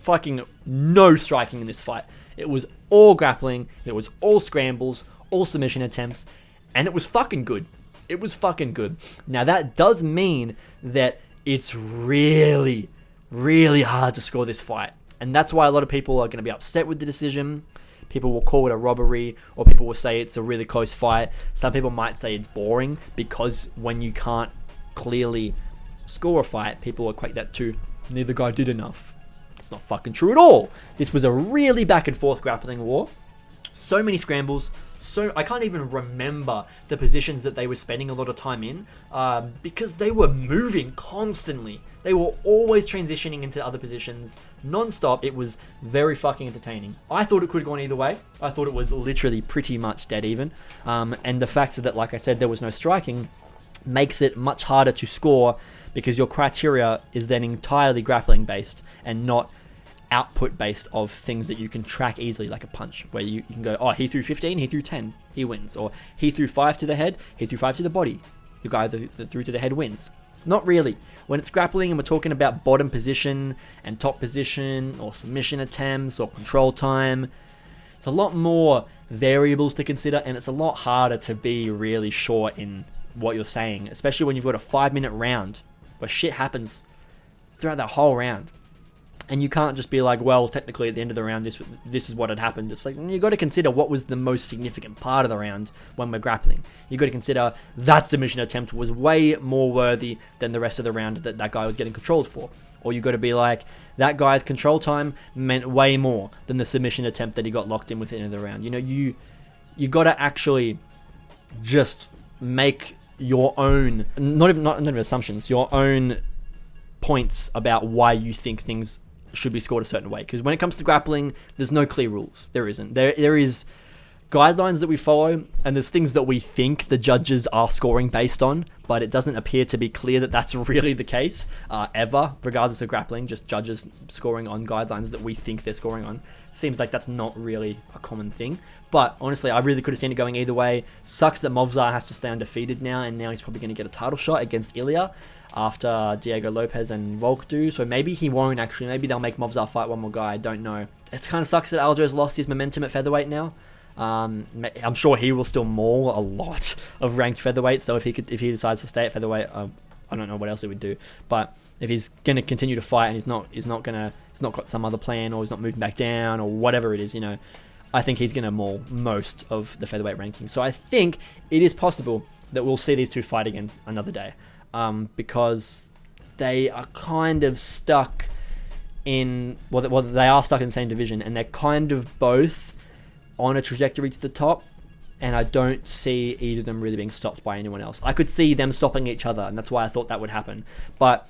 fucking no striking in this fight. It was all grappling, it was all scrambles, all submission attempts, and it was fucking good. It was fucking good. Now that does mean that it's really, really hard to score this fight. And that's why a lot of people are going to be upset with the decision. People will call it a robbery, or people will say it's a really close fight. Some people might say it's boring, because when you can't clearly score a fight, people equate that to neither guy did enough. It's not fucking true at all. This was a really back and forth grappling war. So many scrambles. So I can't even remember the positions that they were spending a lot of time in, because they were moving constantly. They were always transitioning into other positions non-stop. It was very fucking entertaining. I thought it could have gone either way. I thought it was literally pretty much dead even. And the fact that, like I said, there was no striking makes it much harder to score, because your criteria is then entirely grappling based and not output based of things that you can track easily, like a punch, where you can go, oh, he threw 15, he threw 10, he wins. Or he threw 5 to the head, he threw 5 to the body. The guy that threw to the head wins. Not really. When it's grappling and we're talking about bottom position and top position, or submission attempts, or control time, it's a lot more variables to consider, and it's a lot harder to be really sure in what you're saying, especially when you've got a 5-minute round where shit happens throughout that whole round. And you can't just be like, well, technically at the end of the round, this is what had happened. It's like, you got to consider what was the most significant part of the round when we're grappling. You got to consider that submission attempt was way more worthy than the rest of the round that guy was getting controlled for. Or you got to be like, that guy's control time meant way more than the submission attempt that he got locked in with at the end of the round. You know, you got to actually just make your own, not even assumptions, your own points about why you think things should be scored a certain way. Because when it comes to grappling, there's no clear rules. There isn't. There is guidelines that we follow, and there's things that we think the judges are scoring based on, but it doesn't appear to be clear that that's really the case ever, regardless of grappling. Just judges scoring on guidelines that we think they're scoring on. Seems like that's not really a common thing. But honestly, I really could have seen it going either way. Sucks that Movsar has to stay undefeated now, and now he's probably going to get a title shot against Ilya after Diego Lopez and Volk do. So maybe he won't actually. Maybe they'll make Movsar fight one more guy. I don't know. It kind of sucks that Aljo's lost his momentum at featherweight now. I'm sure he will still maul a lot of ranked featherweights. So if he decides to stay at featherweight, I don't know what else he would do. But if he's going to continue to fight and he's not got some other plan, or he's not moving back down, or whatever it is, you know, I think he's going to maul most of the featherweight rankings. So I think it is possible that we'll see these two fight again another day. Because they are kind of stuck in, well, they are stuck in the same division, and they're kind of both on a trajectory to the top, and I don't see either of them really being stopped by anyone else. I could see them stopping each other, and that's why I thought that would happen. But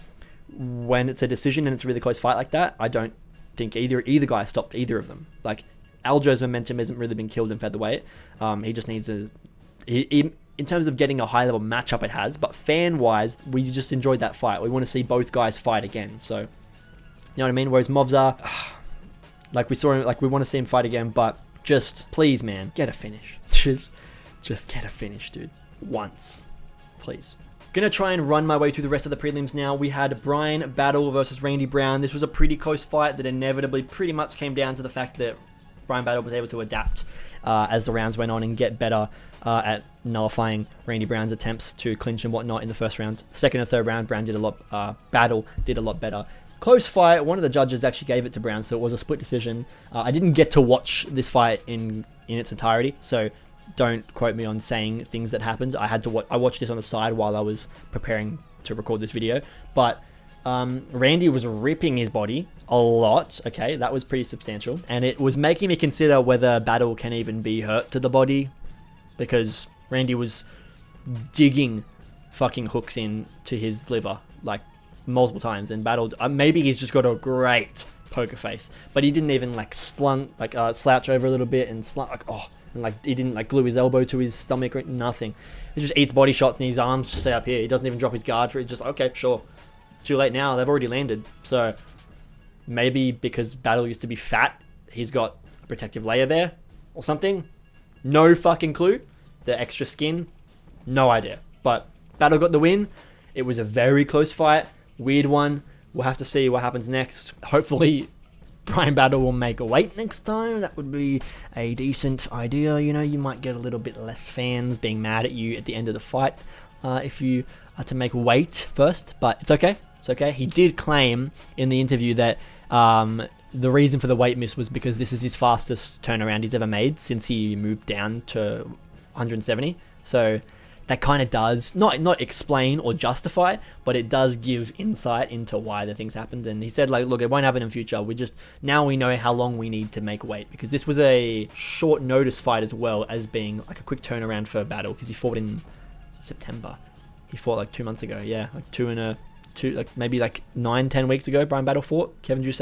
when it's a decision and it's a really close fight like that, I don't think either guy stopped either of them. Like, Aljo's momentum hasn't really been killed in featherweight. He just needs in terms of getting a high-level matchup, it has, but fan-wise, we just enjoyed that fight. We want to see both guys fight again, so, you know what I mean? Whereas Movsar, like we want to see him fight again, but just, please, man, get a finish. Just get a finish, dude. Once. Please. Gonna try and run my way through the rest of the prelims now. We had Bryan battle versus Randy Brown. This was a pretty close fight that inevitably pretty much came down to the fact that Bryan battle was able to adapt as the rounds went on and get better at nullifying Randy Brown's attempts to clinch and whatnot in the first round. Second and third round, Brown did a lot. Battle did a lot better. Close fight. One of the judges actually gave it to Brown, so it was a split decision. I didn't get to watch this fight in its entirety, so don't quote me on saying things that happened. I watched this on the side while I was preparing to record this video, but Randy was ripping his body a lot. Okay, that was pretty substantial, and it was making me consider whether battle can even be hurt to the body, because Randy was digging fucking hooks into his liver like multiple times and battled. Maybe he's just got a great poker face, but he didn't even like slouch over a little bit and he didn't like glue his elbow to his stomach or nothing. He just eats body shots and his arms stay up here. He doesn't even drop his guard for it. Just okay, sure. It's too late now. They've already landed. So maybe because battle used to be fat, he's got a protective layer there or something. No fucking clue. The extra skin, no idea. But battle got the win. It was a very close fight. Weird one. We'll have to see what happens next. Hopefully Bryan battle will make a weight next time. That would be a decent idea. You know, you might get a little bit less fans being mad at you at the end of the fight if you are to make weight first, but it's okay. It's okay. He did claim in the interview that the reason for the weight miss was because this is his fastest turnaround he's ever made since he moved down to 170. So that kind of does not explain or justify, but it does give insight into why the things happened. And he said, like, look, it won't happen in future. Now we know how long we need to make weight, because this was a short notice fight as well as being like a quick turnaround for battle, because he fought in September. He fought like 2 months ago. Yeah, like maybe like 9-10 weeks ago. Bryan battle fought Kevin Juice.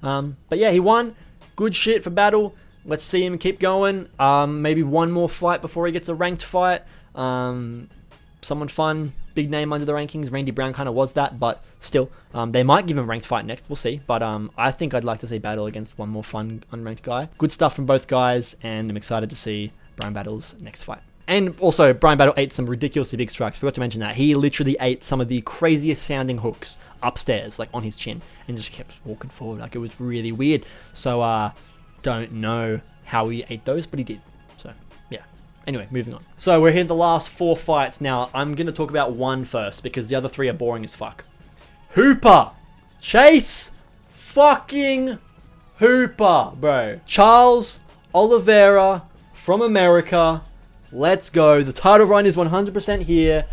But yeah, he won. Good shit for battle. Let's see him keep going. Maybe one more fight before he gets a ranked fight. Someone fun, big name under the rankings. Randy Brown kind of was that, but still, they might give him a ranked fight next. We'll see. But I think I'd like to see battle against one more fun unranked guy. Good stuff from both guys, and I'm excited to see Bryan battle's next fight. And also, Bryan battle ate some ridiculously big strikes. Forgot to mention that. He literally ate some of the craziest sounding hooks upstairs, like on his chin, and just kept walking forward. Like, it was really weird. So, don't know how he ate those, but he did. So, yeah. Anyway, moving on. So, we're here in the last 4 fights. Now, I'm going to talk about one first, because the other 3 are boring as fuck. Hooper! Chase fucking Hooper, bro. Charles Oliveira from America. Let's go. The title run is 100% here.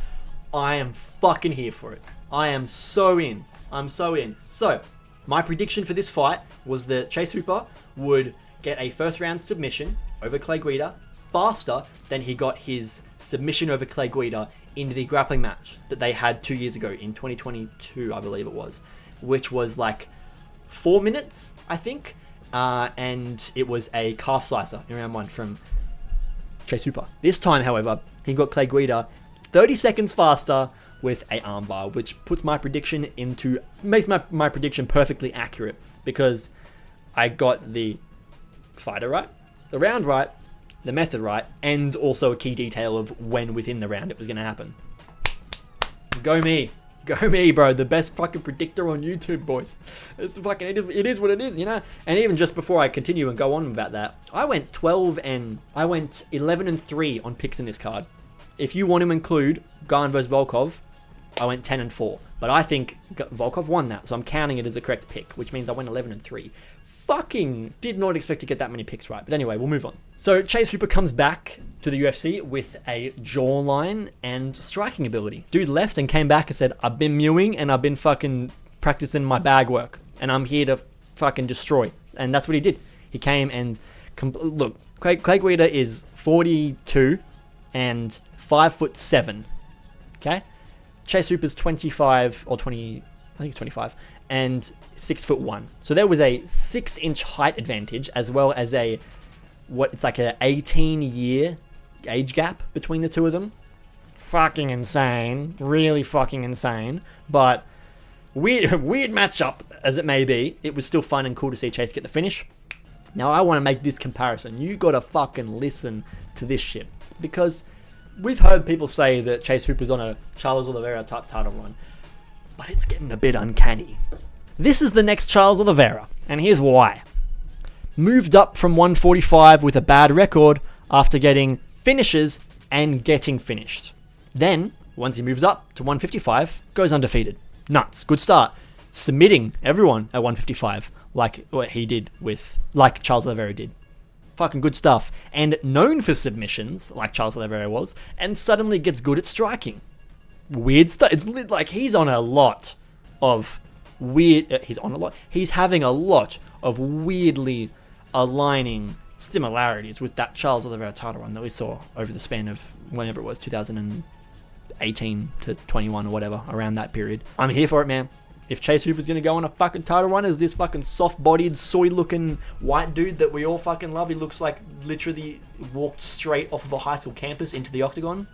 I am fucking here for it. I am so in. I'm so in. So, my prediction for this fight was that Chase Hooper would get a first round submission over Clay Guida faster than he got his submission over Clay Guida in the grappling match that they had 2 years ago in 2022, I believe it was, which was like 4 minutes, I think. And it was a calf slicer in round 1 from Chase Hooper. This time, however, he got Clay Guida 30 seconds faster with a armbar, which puts my prediction makes my prediction perfectly accurate, because I got the fighter right, the round right, the method right, and also a key detail of when within the round it was going to happen. Go me. Go me, bro. The best fucking predictor on YouTube, boys. It is what it is, you know? And even just before I continue and go on about that, I went 11-3 on picks in this card. If you want to include Gane versus Volkov, I went 10-4. But I think Volkov won that, so I'm counting it as a correct pick, which means I went 11-3. Fucking did not expect to get that many picks right. But anyway, we'll move on. So Chase Hooper comes back to the UFC with a jawline and striking ability. Dude left and came back and said, I've been mewing and I've been fucking practicing my bag work, and I'm here to fucking destroy. And that's what he did. He came and... Look, Clay Guida is 42 and 5'7". Okay? Chase Hooper's 25 or 20, I think it's 25, and 6'1". So there was a 6-inch height advantage, as well as it's like an 18-year age gap between the two of them. Fucking insane, really fucking insane. But weird matchup as it may be, it was still fun and cool to see Chase get the finish. Now I want to make this comparison. You gotta fucking listen to this shit, because we've heard people say that Chase Hooper's on a Charles Oliveira type title run, but it's getting a bit uncanny. This is the next Charles Oliveira, and here's why. Moved up from 145 with a bad record after getting finishes and getting finished. Then, once he moves up to 155, goes undefeated. Nuts. Good start. Submitting everyone at 155, like what he did like Charles Oliveira did. Fucking good stuff. And known for submissions, like Charles Oliveira was, and suddenly gets good at striking. Weird stuff. It's like he's on a lot of weird... He's having a lot of weirdly aligning similarities with that Charles Oliveira title run that we saw over the span of whenever it was, 2018 to 21 or whatever, around that period. I'm here for it, man. If Chase Hooper's going to go on a fucking title run as this fucking soft-bodied, soy-looking white dude that we all fucking love, he looks like literally walked straight off of a high school campus into the octagon,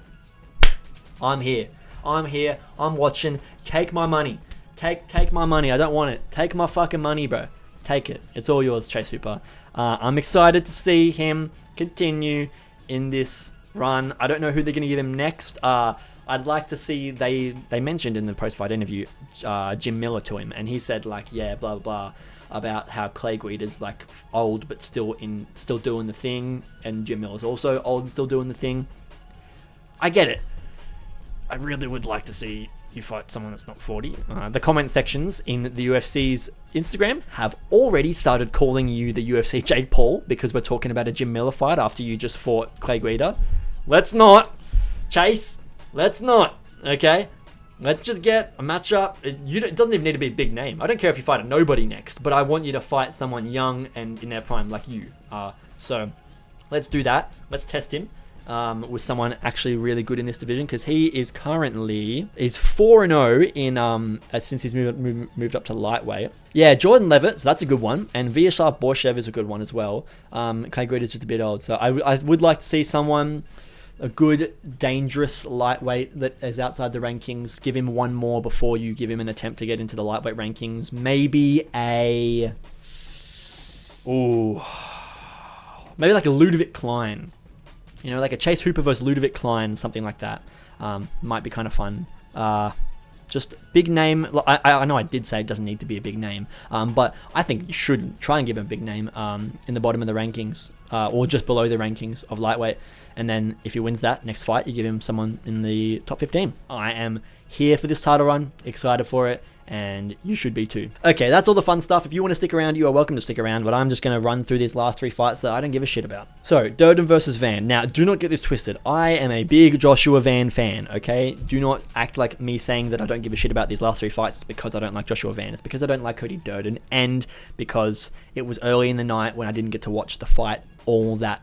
I'm here. I'm watching. Take my money. Take my money. I don't want it. Take my fucking money, bro. Take it. It's all yours, Chase Hooper. I'm excited to see him continue in this run. I don't know who they're going to give him next. I'd like to see, they mentioned in the post-fight interview Jim Miller to him, and he said like, yeah, blah, blah, blah, about how Clay Guida's like old but still doing the thing, and Jim Miller's also old and still doing the thing. I get it. I really would like to see you fight someone that's not 40. The comment sections in the UFC's Instagram have already started calling you the UFC Jake Paul because we're talking about a Jim Miller fight after you just fought Clay Guida. Let's not, Chase. Let's not. Okay. Let's just get a matchup. It doesn't even need to be a big name. I don't care if you fight a nobody next, but I want you to fight someone young and in their prime like you. So let's do that. Let's test him. With someone actually really good in this division, because he is currently 4-0 in since he's moved up to lightweight. Yeah, Jordan Levitt, so that's a good one, and Vyacheslav Borshev is a good one as well. Clay Guida is just a bit old, so I would like to see someone, a good dangerous lightweight that is outside the rankings. Give him one more before you give him an attempt to get into the lightweight rankings. Maybe like a Ludovic Klein. You know, like a Chase Hooper versus Ludovic Klein, something like that. Might be kind of fun. Just big name. I know I did say it doesn't need to be a big name, but I think you should try and give him a big name in the bottom of the rankings, or just below the rankings of lightweight. And then if he wins that next fight, you give him someone in the top 15. I am here for this title run, excited for it, and you should be too. Okay, that's all the fun stuff. If you want to stick around, you are welcome to stick around, but I'm just going to run through these last 3 fights that I don't give a shit about. So, Durden versus Van. Now, do not get this twisted. I am a big Joshua Van fan, okay? Do not act like me saying that I don't give a shit about these last 3 fights. It's because I don't like Joshua Van. It's because I don't like Cody Durden, and because it was early in the night when I didn't get to watch the fight all that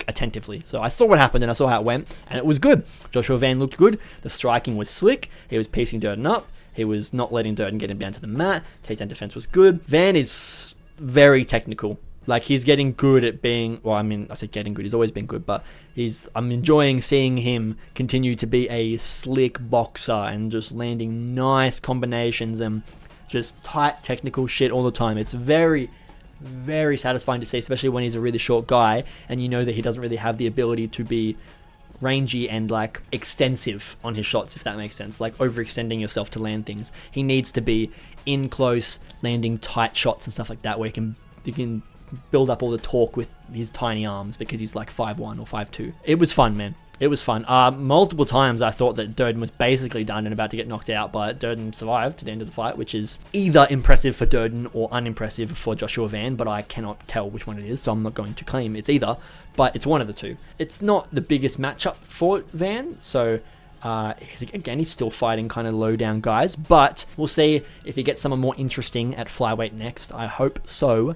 attentively. So I saw what happened and I saw how it went, and it was good. Joshua Van looked good. The striking was slick. He was piecing Durden up. He was not letting Durden get him down to the mat. Takedown defense was good. Van is very technical. Like, he's getting good at being, well, I mean, I said getting good. He's always been good, but I'm enjoying seeing him continue to be a slick boxer and just landing nice combinations and just tight technical shit all the time. It's very, very satisfying to see, especially when he's a really short guy and you know that he doesn't really have the ability to be rangy and like extensive on his shots, if that makes sense, like overextending yourself to land things. He needs to be in close, landing tight shots and stuff like that, where he can build up all the torque with his tiny arms because he's like 5'1" or 5'2". It was fun, man. It was fun. Multiple times I thought that Durden was basically done and about to get knocked out, but Durden survived to the end of the fight, which is either impressive for Durden or unimpressive for Joshua Van, but I cannot tell which one it is, so I'm not going to claim it's either, but it's one of the two. It's not the biggest matchup for Van, so again, he's still fighting kind of low down guys, but we'll see if he gets someone more interesting at flyweight next. I hope so.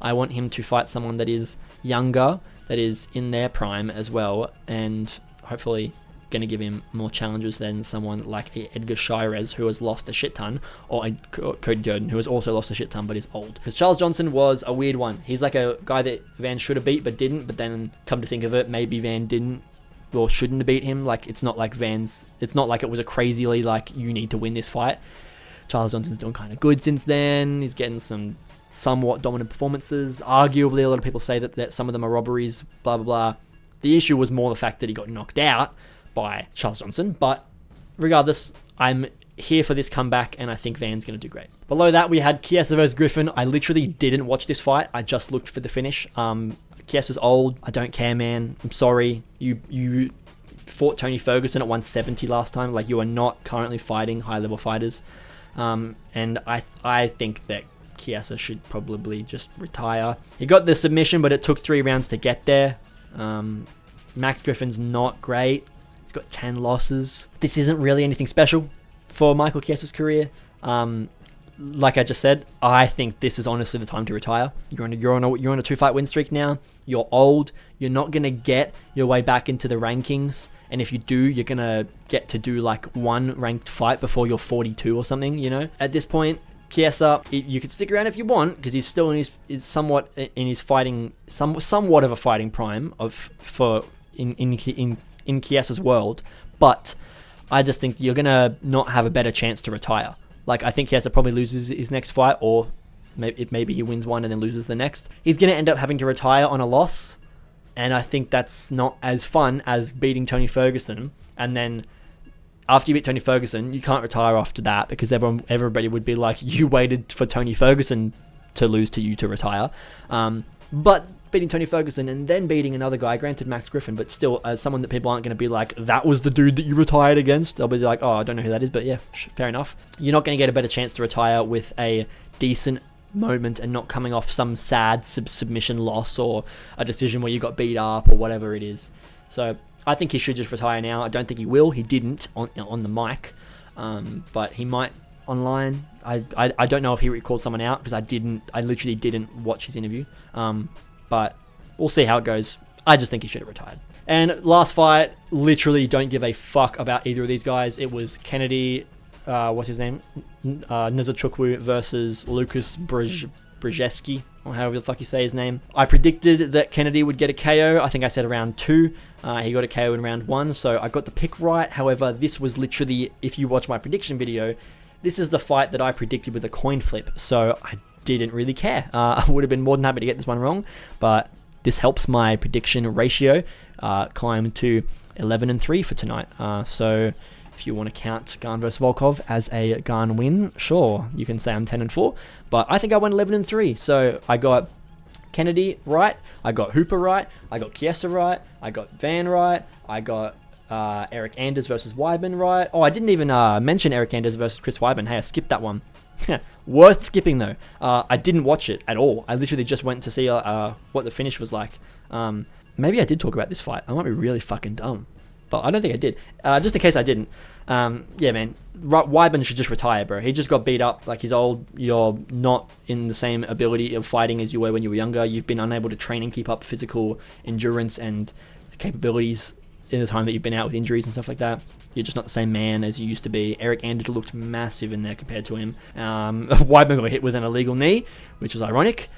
I want him to fight someone that is younger, that is in their prime as well, and hopefully going to give him more challenges than someone like Edgar Shirez, who has lost a shit ton, or Cody Durden, who has also lost a shit ton but is old. Because Charles Johnson was a weird one. He's like a guy that Van should have beat but didn't, but then come to think of it, maybe Van didn't or shouldn't have beat him. Like, it's not like it was a crazily like, you need to win this fight. Charles Johnson's doing kind of good since then. He's getting some somewhat dominant performances. Arguably, a lot of people say that some of them are robberies, blah, blah, blah. The issue was more the fact that he got knocked out by Charles Johnson. But regardless, I'm here for this comeback, and I think Van's going to do great. Below that, we had Chiesa versus Griffin. I literally didn't watch this fight. I just looked for the finish. Chiesa's old. I don't care, man. I'm sorry. You fought Tony Ferguson at 170 last time. Like, you are not currently fighting high-level fighters. And I think that Chiesa should probably just retire. He got the submission, but it took 3 rounds to get there. Max Griffin's not great. He's got 10 losses. This isn't really anything special for Michael Chiesa's career. Like I just said, I think this is honestly the time to retire. You're on a 2-fight win streak now. You're old. You're not gonna get your way back into the rankings. And if you do, you're gonna get to do like 1 ranked fight before you're 42 or something. You know, at this point, Chiesa, you could stick around if you want because he's still in somewhat in his fighting, somewhat of a fighting prime in Chiesa's world. But I just think you're gonna not have a better chance to retire. Like, I think Chiesa probably loses his next fight, or maybe he wins one and then loses the next. He's going to end up having to retire on a loss, and I think that's not as fun as beating Tony Ferguson. And then after you beat Tony Ferguson, you can't retire after that because everybody would be like, you waited for Tony Ferguson to lose to you to retire. But beating Tony Ferguson and then beating another guy, granted Max Griffin, but still as someone that people aren't going to be like, that was the dude that you retired against. They'll be like, oh, I don't know who that is, but yeah, fair enough. You're not going to get a better chance to retire with a decent moment and not coming off some sad submission loss or a decision where you got beat up or whatever it is. So I think he should just retire now. I don't think he will. He didn't on the mic, but he might online. I don't know if he called someone out because I literally didn't watch his interview. But we'll see how it goes. I just think he should have retired. And last fight, literally don't give a fuck about either of these guys. It was Kennedy, what's his name? Nzechukwu versus Lukasz Brzeski, or however the fuck you say his name. I predicted that Kennedy would get a KO. I think I said round 2. He got a KO in round 1, so I got the pick right. However, this was literally, if you watch my prediction video, this is the fight that I predicted with a coin flip. So I didn't really care. I would have been more than happy to get this one wrong, but this helps my prediction ratio climb to 11-3 for tonight. So if you want to count Gane versus Volkov as a Gane win, sure, you can say I'm 10-4, but I think I went 11-3. So I got Kennedy right, I got Hooper right, I got Chiesa right, I got Van right, I got Eric Anders versus Weidman right. Oh, I didn't even mention Eric Anders versus Chris Weidman. Hey, I skipped that one. Worth skipping though. I didn't watch it at all. I literally just went to see what the finish was like. Maybe I did talk about this fight. I might be really fucking dumb, but I don't think I did. Just in case I didn't. Yeah, man. Weidman should just retire, bro. He just got beat up. Like, he's old. You're not in the same ability of fighting as you were when you were younger. You've been unable to train and keep up physical endurance and capabilities in the time that you've been out with injuries and stuff like that. You're just not the same man as you used to be. Eric Anders looked massive in there compared to him. Weidman got hit with an illegal knee, which was ironic,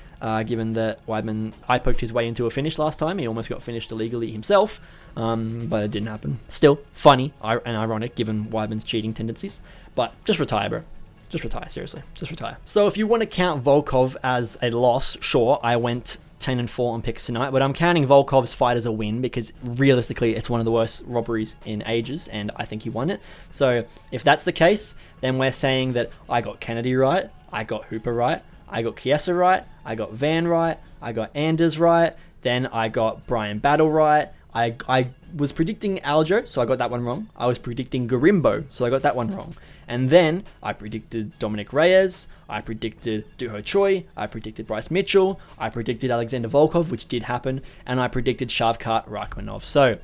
given that Weidman eye-poked his way into a finish last time. He almost got finished illegally himself, but it didn't happen. Still, funny and ironic, given Weidman's cheating tendencies. But just retire, bro. Just retire, seriously. Just retire. So if you want to count Volkov as a loss, sure, I went 10-4 on picks tonight, but I'm counting Volkov's fight as a win because realistically it's one of the worst robberies in ages and I think he won it. So if that's the case, then we're saying that I got Kennedy right, I got Hooper right, I got Chiesa right, I got Van right, I got Anders right, then I got Bryan Battle right, I was predicting Aljo, so I got that one wrong. I was predicting Gorimbo, so I got that one wrong. And then I predicted Dominick Reyes, I predicted Choi, I predicted Bryce Mitchell, I predicted Alexander Volkov, which did happen, and I predicted Shavkat Rakhmanov. So,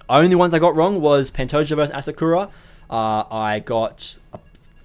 only ones I got wrong was Pantoja versus Asakura.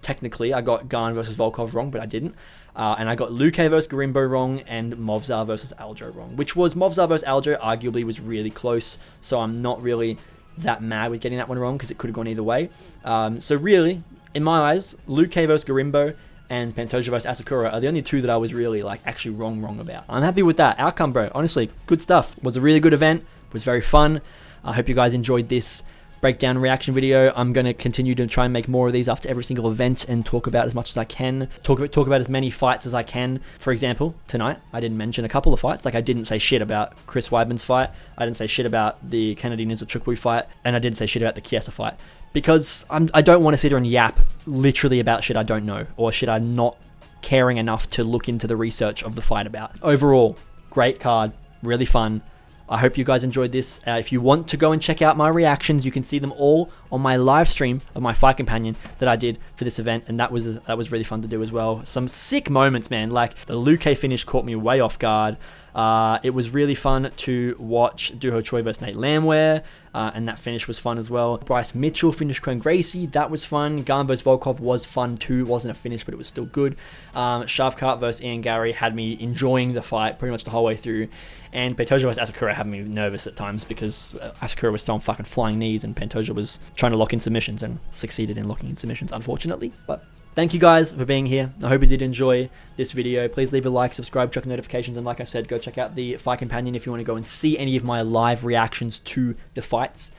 Technically, I got Gane versus Volkov wrong, but I didn't. And I got Luque versus Gorimbo wrong, and Movsar versus Aljo wrong, which was Movsar versus Aljo arguably was really close, so I'm not really that mad with getting that one wrong, because it could have gone either way. So really, in my eyes, Luque versus Gorimbo and Pantoja versus Asakura are the only two that I was really actually wrong about. I'm happy with that outcome, bro. Honestly, good stuff. It was a really good event. It was very fun. I hope you guys enjoyed this breakdown reaction video. I'm going to continue to try and make more of these after every single event and talk about as much as I can. Talk about as many fights as I can. For example, tonight, I didn't mention a couple of fights. Like, I didn't say shit about Chris Weidman's fight. I didn't say shit about the Kennedy Nzechukwu fight. And I didn't say shit about the Chiesa fight. Because I don't want to sit here and yap literally about shit I don't know. Or shit I'm not caring enough to look into the research of the fight about. Overall, great card. Really fun. I hope you guys enjoyed this. If you want to go and check out my reactions, you can see them all on my live stream of my Fight Companion that I did for this event, and that was really fun to do as well. Some sick moments, man. Like, the Luque finish caught me way off guard. It was really fun to watch Choi versus Nate Landwehr, and that finish was fun as well. Bryce Mitchell finished Kron Gracie, that was fun. Gane versus Volkov was fun too. Wasn't a finish, but it was still good. Shavkat versus Garry had me enjoying the fight pretty much the whole way through. And Pantoja versus Asakura had me nervous at times because Asakura was throwing fucking flying knees and Pantoja was trying to lock in submissions and succeeded in locking in submissions, unfortunately. But thank you guys for being here. I hope you did enjoy this video. Please leave a like, subscribe, check notifications, and like I said, go check out the Fight Companion if you want to go and see any of my live reactions to the fights.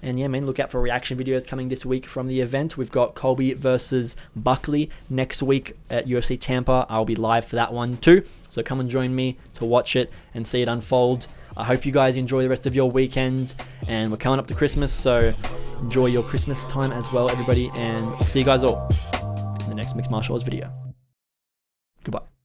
And yeah, man, look out for reaction videos coming this week from the event. We've got Colby versus Buckley next week at UFC Tampa. I'll be live for that one too. So come and join me to watch it and see it unfold. I hope you guys enjoy the rest of your weekend. And we're coming up to Christmas, so enjoy your Christmas time as well, everybody. And I'll see you guys all in the next Mixed Martial Arts video. Goodbye.